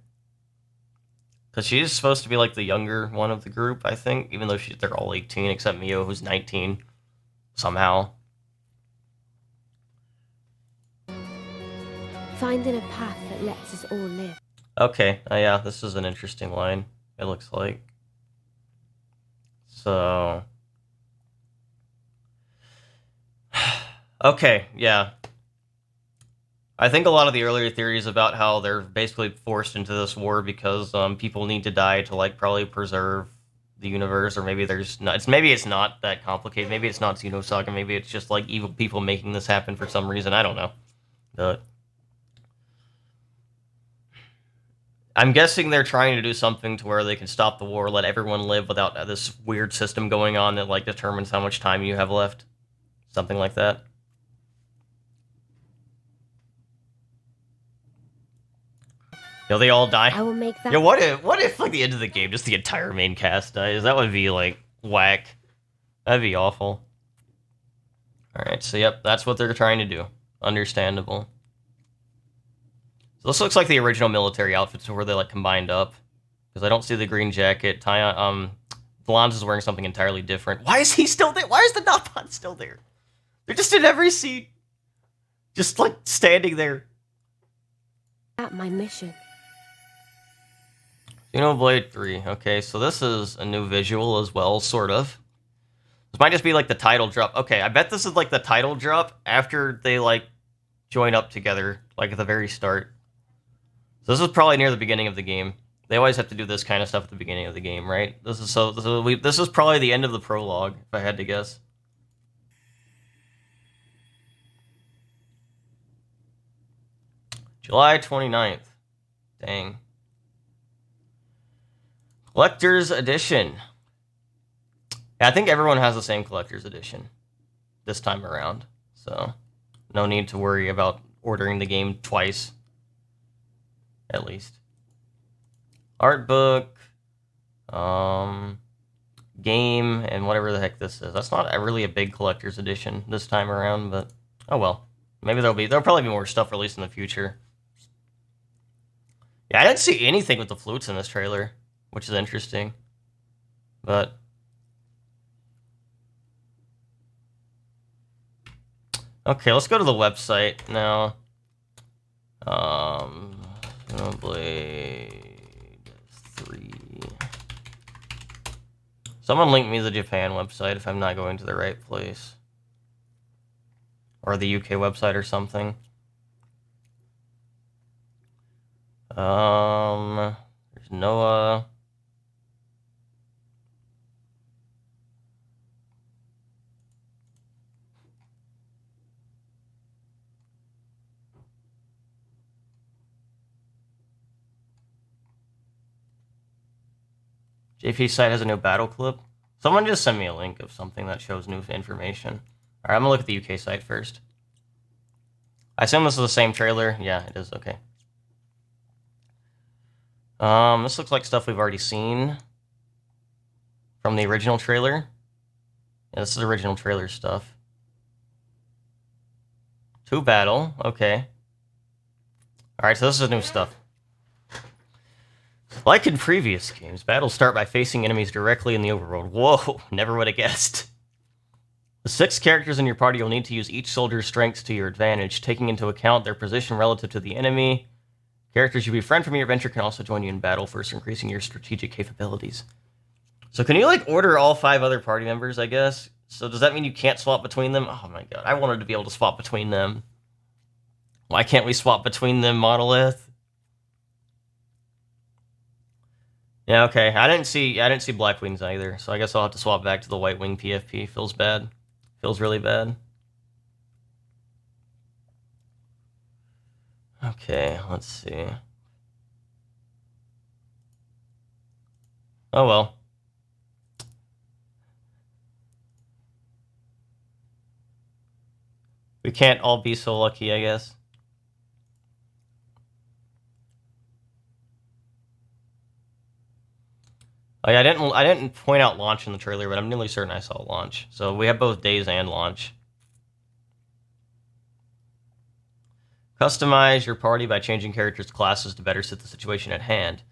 Because she's supposed to be like the younger one of the group, I think, even though they're all 18 except Mio, who's 19. Somehow. Finding a path that lets us all live. Okay, yeah, this is an interesting line, it looks like. So... Okay, yeah. I think a lot of the earlier theories about how they're basically forced into this war because people need to die to like probably preserve the universe, or maybe there's not. Maybe it's not that complicated. Maybe it's not Xenosaga. Maybe it's just like evil people making this happen for some reason. I don't know. But I'm guessing they're trying to do something to where they can stop the war, let everyone live without this weird system going on that like determines how much time you have left. Something like that. Yo, they all die. I will make that. Yo, what if like the end of the game, just the entire main cast dies? That would be like whack. That'd be awful. All right, so yep, that's what they're trying to do. Understandable. So this looks like the original military outfits where they like combined up, because I don't see the green jacket. Blondes is wearing something entirely different. Why is he still there? Why is the Nopon still there? They're just in every scene, just like standing there. At my mission. Xenoblade 3. Okay, so this is a new visual as well, sort of. This might just be like the title drop. Okay, I bet this is like the title drop after they like join up together, like at the very start. So this is probably near the beginning of the game. They always have to do this kind of stuff at the beginning of the game, right? This is probably the end of the prologue, if I had to guess. July 29th. Dang. Collector's Edition. Yeah, I think everyone has the same Collector's Edition this time around, so no need to worry about ordering the game twice, at least. Art book, game, and whatever the heck this is. That's not really a big Collector's Edition this time around, but oh well. Maybe there'll probably be more stuff released in the future. Yeah, I didn't see anything with the flutes in this trailer, which is interesting. But okay, let's go to the website now. Xenoblade 3. Someone link me the Japan website if I'm not going to the right place. Or the UK website or something. There's Noah. JP's site has a new battle clip. Someone just sent me a link of something that shows new information. Alright, I'm gonna look at the UK site first. I assume this is the same trailer. Yeah, it is. Okay. This looks like stuff we've already seen from the original trailer. Yeah, this is original trailer stuff. To battle. Okay. Alright, so this is new stuff. Like in previous games, battles start by facing enemies directly in the overworld. Whoa, never would have guessed. The 6 characters in your party will need to use each soldier's strengths to your advantage, taking into account their position relative to the enemy. Characters you befriend from your adventure can also join you in battle, first increasing your strategic capabilities. So can you, like, order all 5 other party members, I guess? So does that mean you can't swap between them? Oh my god, I wanted to be able to swap between them. Why can't we swap between them, Monolith? Yeah, okay. I didn't see Black Wings either, so I guess I'll have to swap back to the White Wing PFP. Feels bad. Feels really bad. Okay, let's see. Oh well. We can't all be so lucky, I guess. Oh, yeah, I didn't point out launch in the trailer, but I'm nearly certain I saw launch. So we have both days and launch. Customize your party by changing characters' classes to better fit the situation at hand.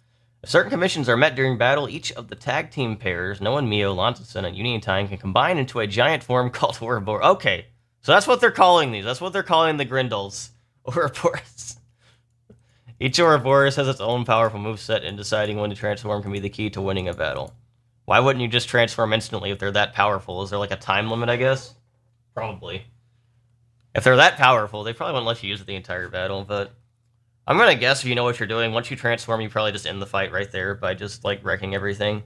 If certain conditions are met during battle, each of the tag team pairs, Noah and Mio, Lantasen, and Union can combine into a giant form called Ouroboros. Okay, so that's what they're calling these. That's what they're calling the Grindles. Ouroboros. Each Ouroboros has its own powerful moveset, and deciding when to transform can be the key to winning a battle. Why wouldn't you just transform instantly if they're that powerful? Is there like a time limit, I guess? Probably. If they're that powerful, they probably wouldn't let you use it the entire battle, but I'm gonna guess if you know what you're doing, once you transform, you probably just end the fight right there by just, like, wrecking everything.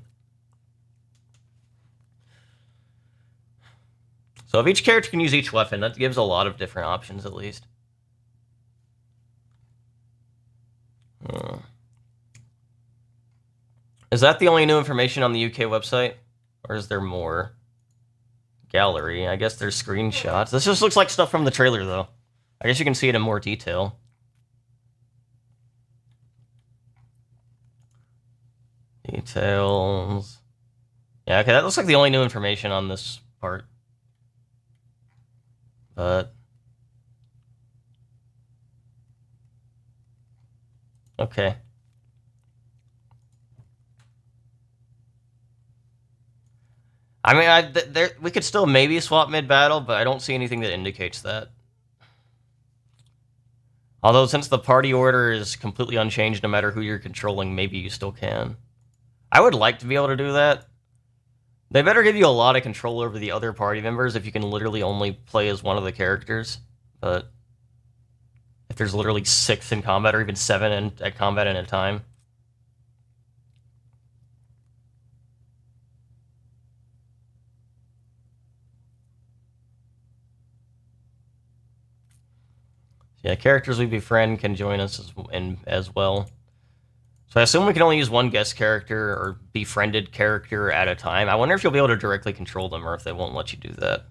So if each character can use each weapon, that gives a lot of different options, at least. Is that the only new information on the UK website? Or is there more? Gallery. I guess there's screenshots. This just looks like stuff from the trailer, though. I guess you can see it in more detail. Details. Yeah, okay, that looks like the only new information on this part. But... okay. I mean, we could still maybe swap mid-battle, but I don't see anything that indicates that. Although, since the party order is completely unchanged no matter who you're controlling, maybe you still can. I would like to be able to do that. They better give you a lot of control over the other party members if you can literally only play as one of the characters. But if there's literally 6 in combat, or even 7 at combat in a time. Yeah, characters we befriend can join us as well. So I assume we can only use one guest character or befriended character at a time. I wonder if you'll be able to directly control them or if they won't let you do that.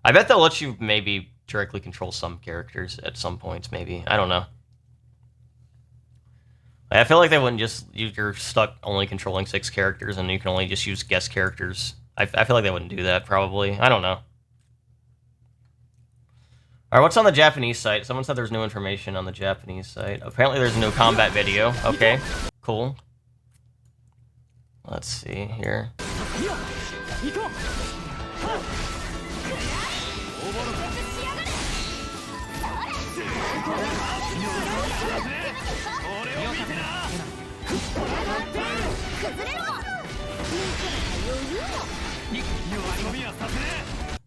I bet they'll let you maybe directly control some characters at some points, maybe. I don't know. I feel like they wouldn't just... You're stuck only controlling 6 characters and you can only just use guest characters. I feel like they wouldn't do that, probably. I don't know. Alright, what's on the Japanese site? Someone said there's new information on the Japanese site. Apparently there's a new combat video. Okay, cool. Let's see here.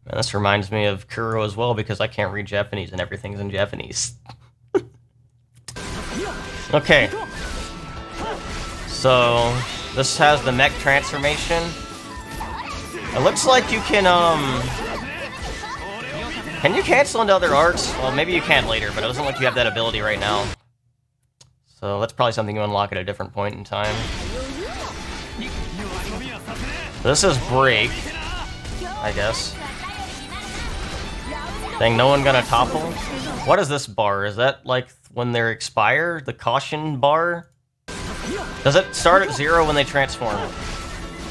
And this reminds me of Kuro as well, because I can't read Japanese and everything's in Japanese. Okay. So, this has the mech transformation. It looks like you can you cancel into other arcs? Well, maybe you can later, but it doesn't look like you have that ability right now. So that's probably something you unlock at a different point in time. This is break, I guess. Dang, no one gonna topple? What is this bar? Is that like when they expire? The caution bar? Does it start at 0 when they transform?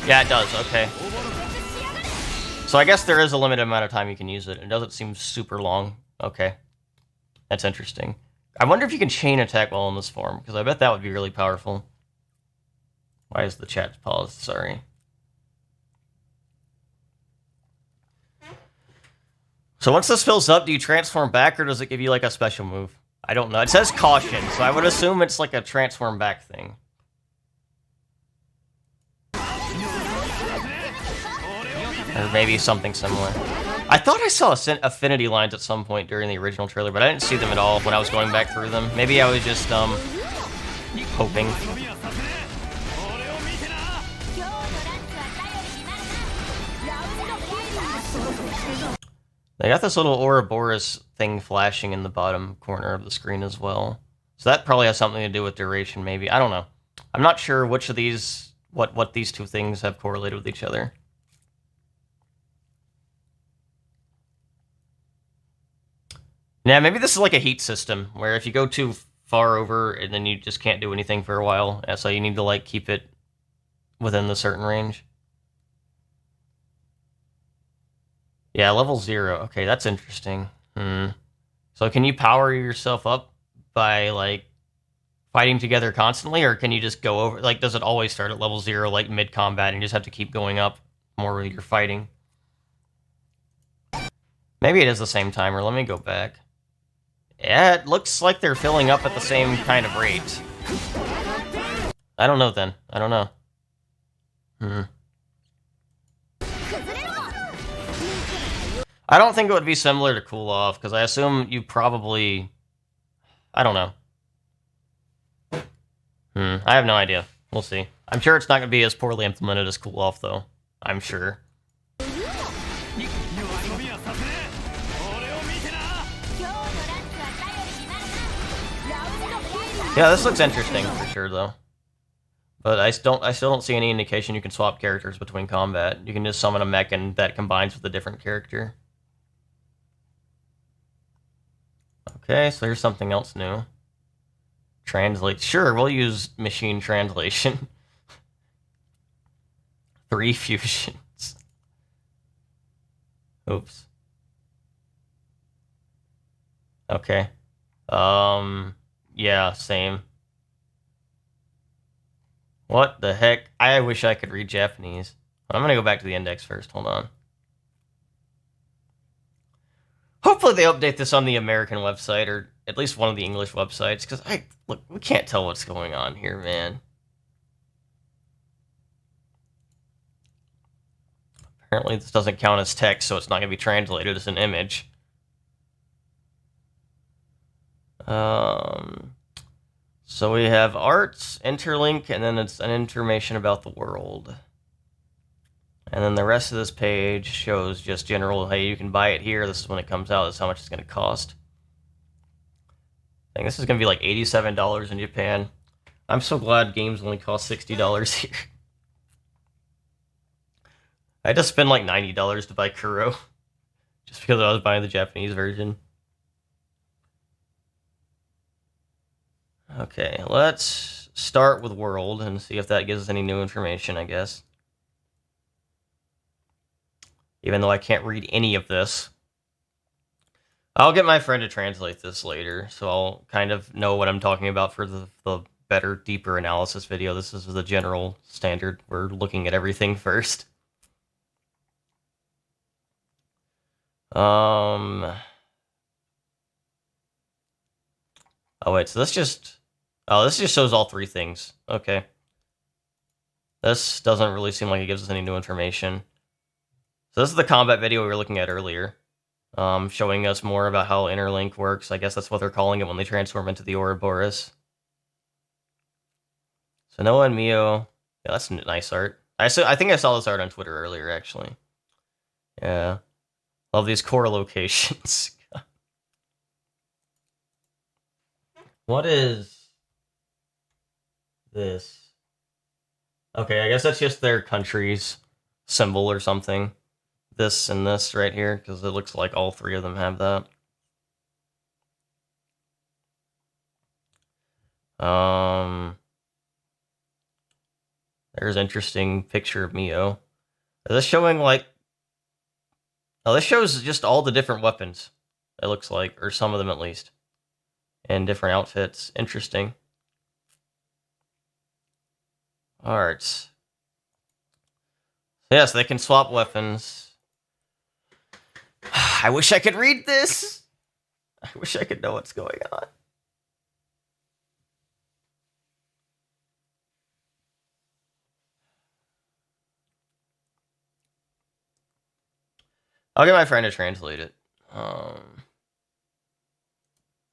Yeah, it does, okay. So I guess there is a limited amount of time you can use it. It doesn't seem super long. Okay. That's interesting. I wonder if you can chain attack while in this form, because I bet that would be really powerful. Why is the chat paused? Sorry. So once this fills up, do you transform back, or does it give you like a special move? I don't know. It says caution, so I would assume it's like a transform back thing. Or maybe something similar. I thought I saw affinity lines at some point during the original trailer, but I didn't see them at all when I was going back through them. Maybe I was just, hoping. They got this little Ouroboros thing flashing in the bottom corner of the screen as well. So that probably has something to do with duration, maybe. I don't know. I'm not sure which of these, what these two things have correlated with each other. Yeah, maybe this is like a heat system, where if you go too far over, and then you just can't do anything for a while. So you need to, like, keep it within the certain range. Yeah, level 0. Okay, that's interesting. So can you power yourself up by, like, fighting together constantly, or can you just go over... Like, does it always start at level 0, like, mid-combat, and you just have to keep going up more when you're fighting? Maybe it is the same timer. Let me go back. Yeah, it looks like they're filling up at the same kind of rate. I don't know, then. I don't know. I don't think it would be similar to Cool Off, because I assume you probably... I don't know. I have no idea. We'll see. I'm sure it's not going to be as poorly implemented as Cool Off, though. I'm sure. Yeah, this looks interesting for sure, though. But I still don't see any indication you can swap characters between combat. You can just summon a mech and that combines with a different character. Okay, so here's something else new. Translate. Sure, we'll use machine translation. 3 fusions. Oops. Okay. Yeah, same. What the heck? I wish I could read Japanese. I'm gonna go back to the index first. Hold on. Hopefully they update this on the American website, or at least one of the English websites, because look, we can't tell what's going on here, man. Apparently this doesn't count as text, so it's not gonna be translated as an image. So we have arts, interlink, and then it's an information about the world. And then the rest of this page shows just general, hey, you can buy it here, this is when it comes out, this is how much it's going to cost. I think this is going to be like $87 in Japan. I'm so glad games only cost $60 here. I had to spend like $90 to buy Kuro, just because I was buying the Japanese version. Okay, let's start with World and see if that gives us any new information, I guess. Even though I can't read any of this. I'll get my friend to translate this later, so I'll kind of know what I'm talking about for the better, deeper analysis video. This is the general standard. We're looking at everything first. Oh wait, so this just shows all 3 things. Okay. This doesn't really seem like it gives us any new information. So this is the combat video we were looking at earlier. Showing us more about how Interlink works. I guess that's what they're calling it when they transform into the Ouroboros. So Noah and Mio. Yeah, that's nice art. I think I saw this art on Twitter earlier, actually. Yeah. Love these core locations. What is this? Okay, I guess that's just their country's symbol or something. This and this right here, because it looks like all 3 of them have that. There's an interesting picture of Mio. Is this showing like... Oh, this shows just all the different weapons, it looks like, or some of them at least. And different outfits. Interesting. Alright. Yes, they can swap weapons. I wish I could read this. I wish I could know what's going on. I'll get my friend to translate it.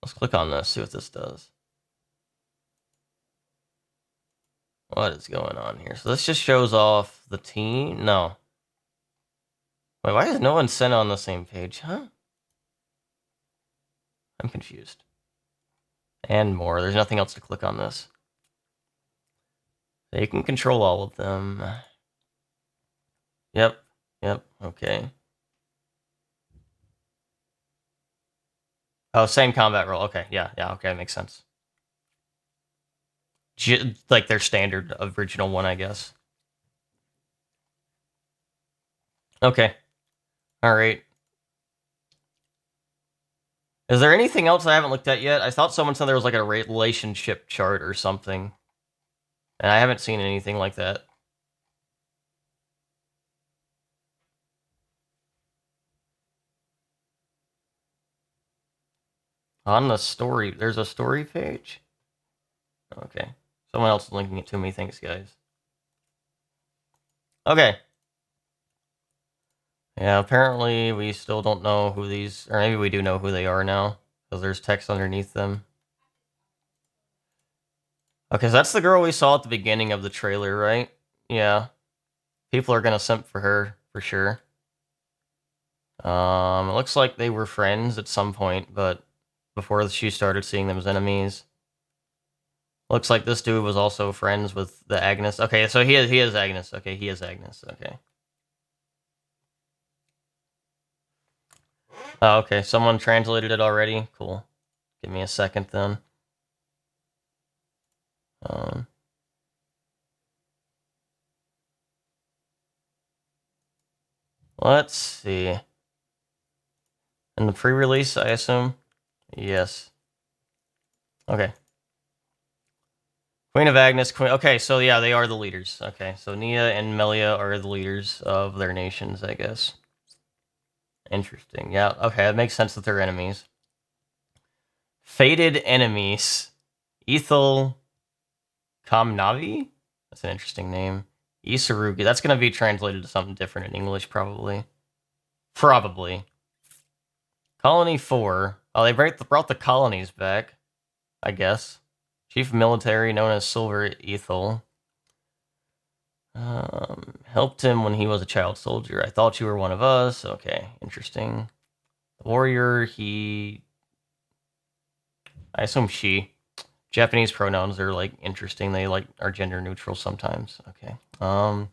Let's click on this, see what this does. What is going on here? So this just shows off the team? No. Wait, why is no one sent on the same page, huh? I'm confused. And more. There's nothing else to click on this. So you can control all of them. Yep. Okay. Oh, same combat role. Okay, yeah, okay, that makes sense. Like their standard original one, I guess. Okay. Alright. Is there anything else I haven't looked at yet? I thought someone said there was like a relationship chart or something. And I haven't seen anything like that. On the story, there's a story page? Okay. Someone else is linking it to me. Thanks, guys. Okay. Yeah, apparently we still don't know who these... Or maybe we do know who they are now. Because there's text underneath them. Okay, so that's the girl we saw at the beginning of the trailer, right? Yeah. People are gonna simp for her, for sure. It looks like they were friends at some point, but before she started seeing them as enemies. Looks like this dude was also friends with the Agnes. Okay, so he is Agnes. Okay, he is Agnes. Okay. Oh, okay, someone translated it already. Cool. Give me a second then. Let's see. In the pre-release, I assume? Yes. Okay. Queen of Agnes, Queen... Okay, so yeah, they are the leaders. Okay, so Nia and Melia are the leaders of their nations, I guess. Interesting. Yeah, okay, it makes sense that they're enemies. Fated enemies. Ethel Kamnavi? That's an interesting name. Isarugi. That's going to be translated to something different in English, probably. Probably. Colony 4. Oh, they brought the colonies back, I guess. Chief of Military, known as Silver Ethel. Helped him when he was a child soldier. I thought you were one of us. Okay, interesting. The warrior, I assume she. Japanese pronouns are, like, interesting. They, like, are gender neutral sometimes. Okay. Because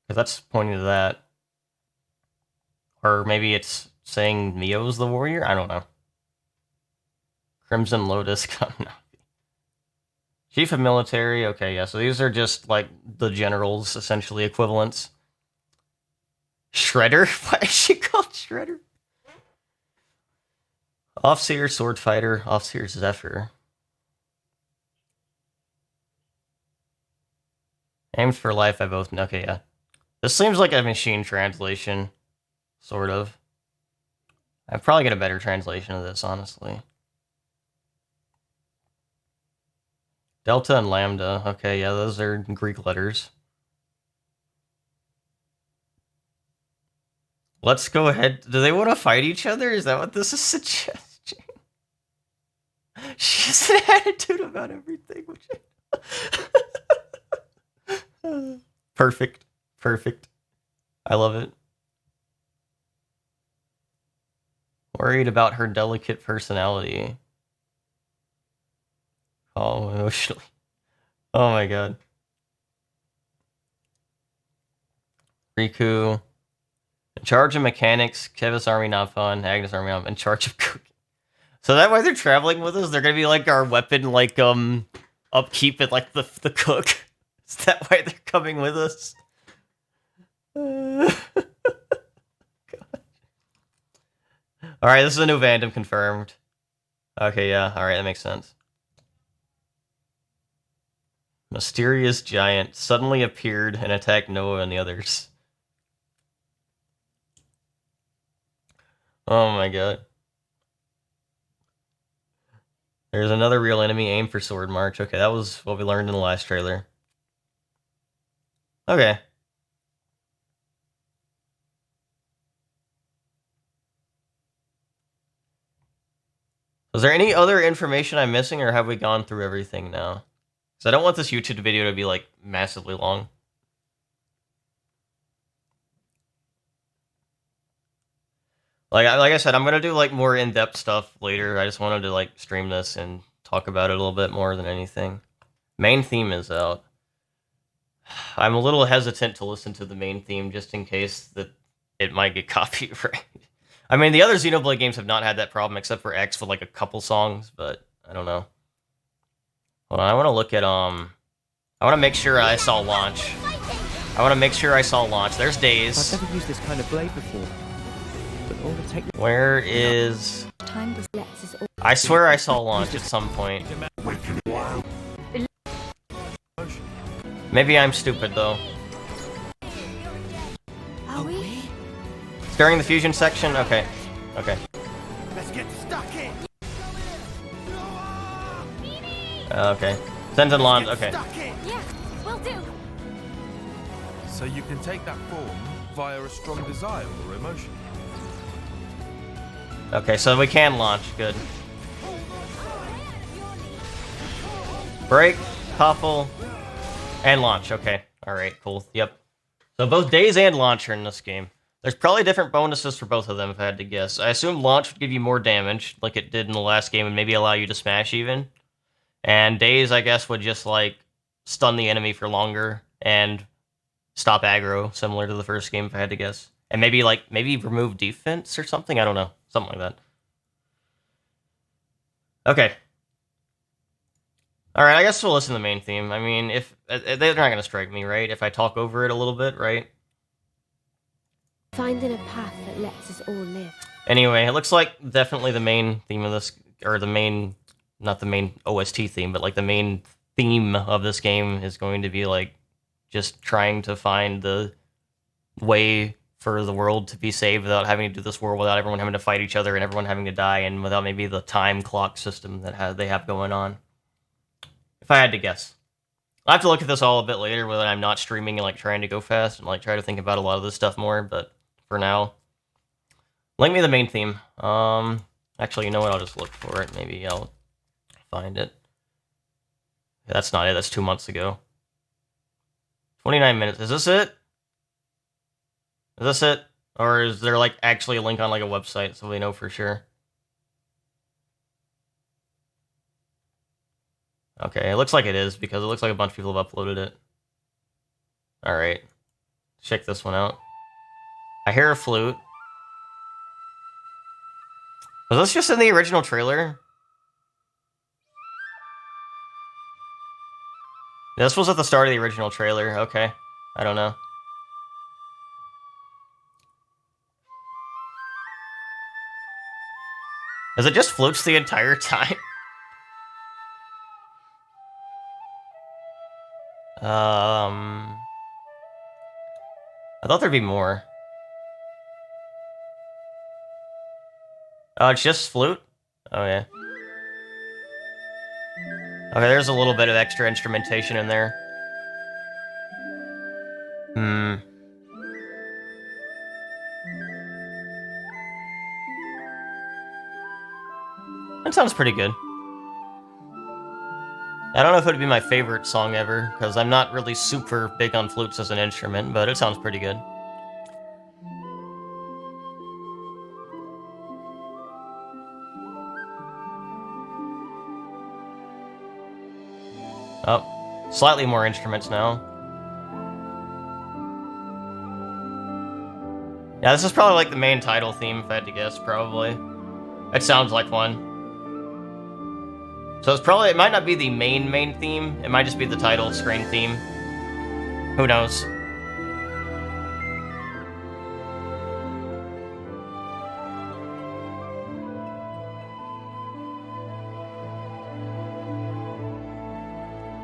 that's pointing to that. Or maybe it's saying Neo's the warrior? I don't know. Crimson Lotus. Chief of Military. Okay, yeah. So these are just, like, the generals, essentially, equivalents. Shredder? Why is she called Shredder? Offseer, Sword Fighter. Offseer, Zephyr. Aimed for Life, I both... Okay, yeah. This seems like a machine translation. Sort of. I'd probably get a better translation of this, honestly. Delta and Lambda. Okay, yeah, those are Greek letters. Let's go ahead. Do they want to fight each other? Is that what this is suggesting? She has an attitude about everything. Perfect. Perfect. I love it. Worried about her delicate personality. Oh, emotionally. Oh my god. Riku. In charge of mechanics, Kevis Army not fun, Agnes Army not in charge of cooking. So that why they're traveling with us? They're gonna be like our weapon, like, upkeep at, like, the cook? Is that why they're coming with us? Alright, this is a new Vandom confirmed. Okay, yeah, alright, that makes sense. Mysterious giant suddenly appeared and attacked Noah and the others. Oh my god. There's another real enemy, aim for Sword March. Okay, that was what we learned in the last trailer. Okay. Was there any other information I'm missing, or have we gone through everything now? Because I don't want this YouTube video to be, like, massively long. Like I said, I'm gonna do, like, more in-depth stuff later. I just wanted to, like, stream this and talk about it a little bit more than anything. Main theme is out. I'm a little hesitant to listen to the main theme just in case that it might get copyrighted. I mean, the other Xenoblade games have not had that problem except for X with like a couple songs, but I don't know. Hold on, I want to look at I want to make sure I saw launch. I want to make sure I saw launch. There's Days. I've never used this kind of blade before. But all the technical Where is? Time just lets us all. I swear I saw launch at some point. Maybe I'm stupid though. Are we? During the fusion section? Okay. Okay. Let's get stuck in. Okay. Sends and launch. Okay. Yeah, will do. So you can take that form via a strong desire or emotion. Okay, so we can launch. Good. Break, couple, and launch. Okay. Alright, cool. Yep. So both Days and launch are in this game. There's probably different bonuses for both of them, if I had to guess. I assume launch would give you more damage, like it did in the last game, and maybe allow you to smash even. And Days, I guess, would just, like, stun the enemy for longer and stop aggro, similar to the first game, if I had to guess. And maybe, like, maybe remove defense or something? I don't know. Something like that. Okay. Alright, I guess we'll listen to the main theme. I mean, if they're not going to strike me, right? If I talk over it a little bit, right? Finding a path that lets us all live. Anyway, it looks like definitely the main theme of this, or the main, not the main OST theme, but like the main theme of this game is going to be like just trying to find the way for the world to be saved without having to do this war, without everyone having to fight each other and everyone having to die, and without maybe the time clock system that they have going on. If I had to guess. I'll have to look at this all a bit later when I'm not streaming and like trying to go fast and like try to think about a lot of this stuff more, but for now, link me the main theme. Actually, you know what? I'll just look for it. Maybe I'll find it. Yeah, that's not it. That's 2 months ago. 29 minutes. Is this it? Is this it? Or is there like actually a link on like a website so we know for sure? Okay, it looks like it is because it looks like a bunch of people have uploaded it. Alright. Check this one out. I hear a flute. Was this just in the original trailer? This was at the start of the original trailer. Okay. I don't know. Is it just flutes the entire time? I thought there'd be more. Oh, it's just flute? Oh, yeah. Okay, there's a little bit of extra instrumentation in there. That sounds pretty good. I don't know if it would be my favorite song ever, because I'm not really super big on flutes as an instrument, but it sounds pretty good. Oh, slightly more instruments now. Yeah, this is probably like the main title theme, if I had to guess, probably. It sounds like one. So it might not be the main theme, it might just be the title screen theme. Who knows?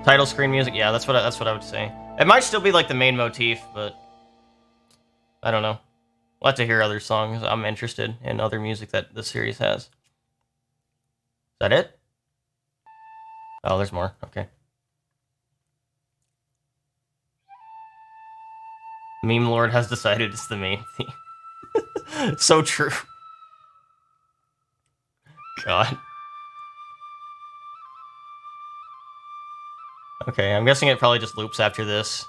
Title screen music, yeah, that's what I would say. It might still be like the main motif, but I don't know. We'll have to hear other songs. I'm interested in other music that this series has. Is that it? Oh, there's more. Okay. Meme Lord has decided it's the main theme. So true. God. Okay, I'm guessing it probably just loops after this.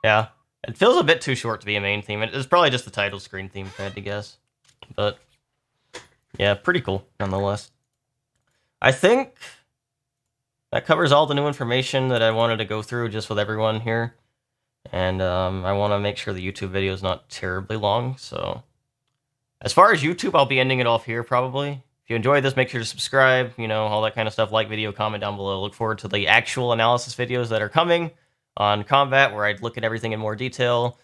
Yeah. It feels a bit too short to be a main theme. It's probably just the title screen theme, if I had to guess. But, yeah, pretty cool, nonetheless. I think that covers all the new information that I wanted to go through just with everyone here. And I want to make sure the YouTube video is not terribly long, so... As far as YouTube, I'll be ending it off here, probably. If you enjoyed this, make sure to subscribe, you know, all that kind of stuff. Like video, comment down below. Look forward to the actual analysis videos that are coming on Combat, where I'd look at everything in more detail.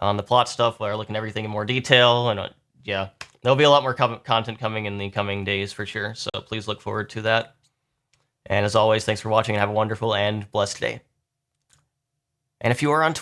On the plot stuff, where I look at everything in more detail. And yeah, there'll be a lot more content coming in the coming days for sure. So please look forward to that. And as always, thanks for watching and have a wonderful and blessed day. And if you are on Twitch,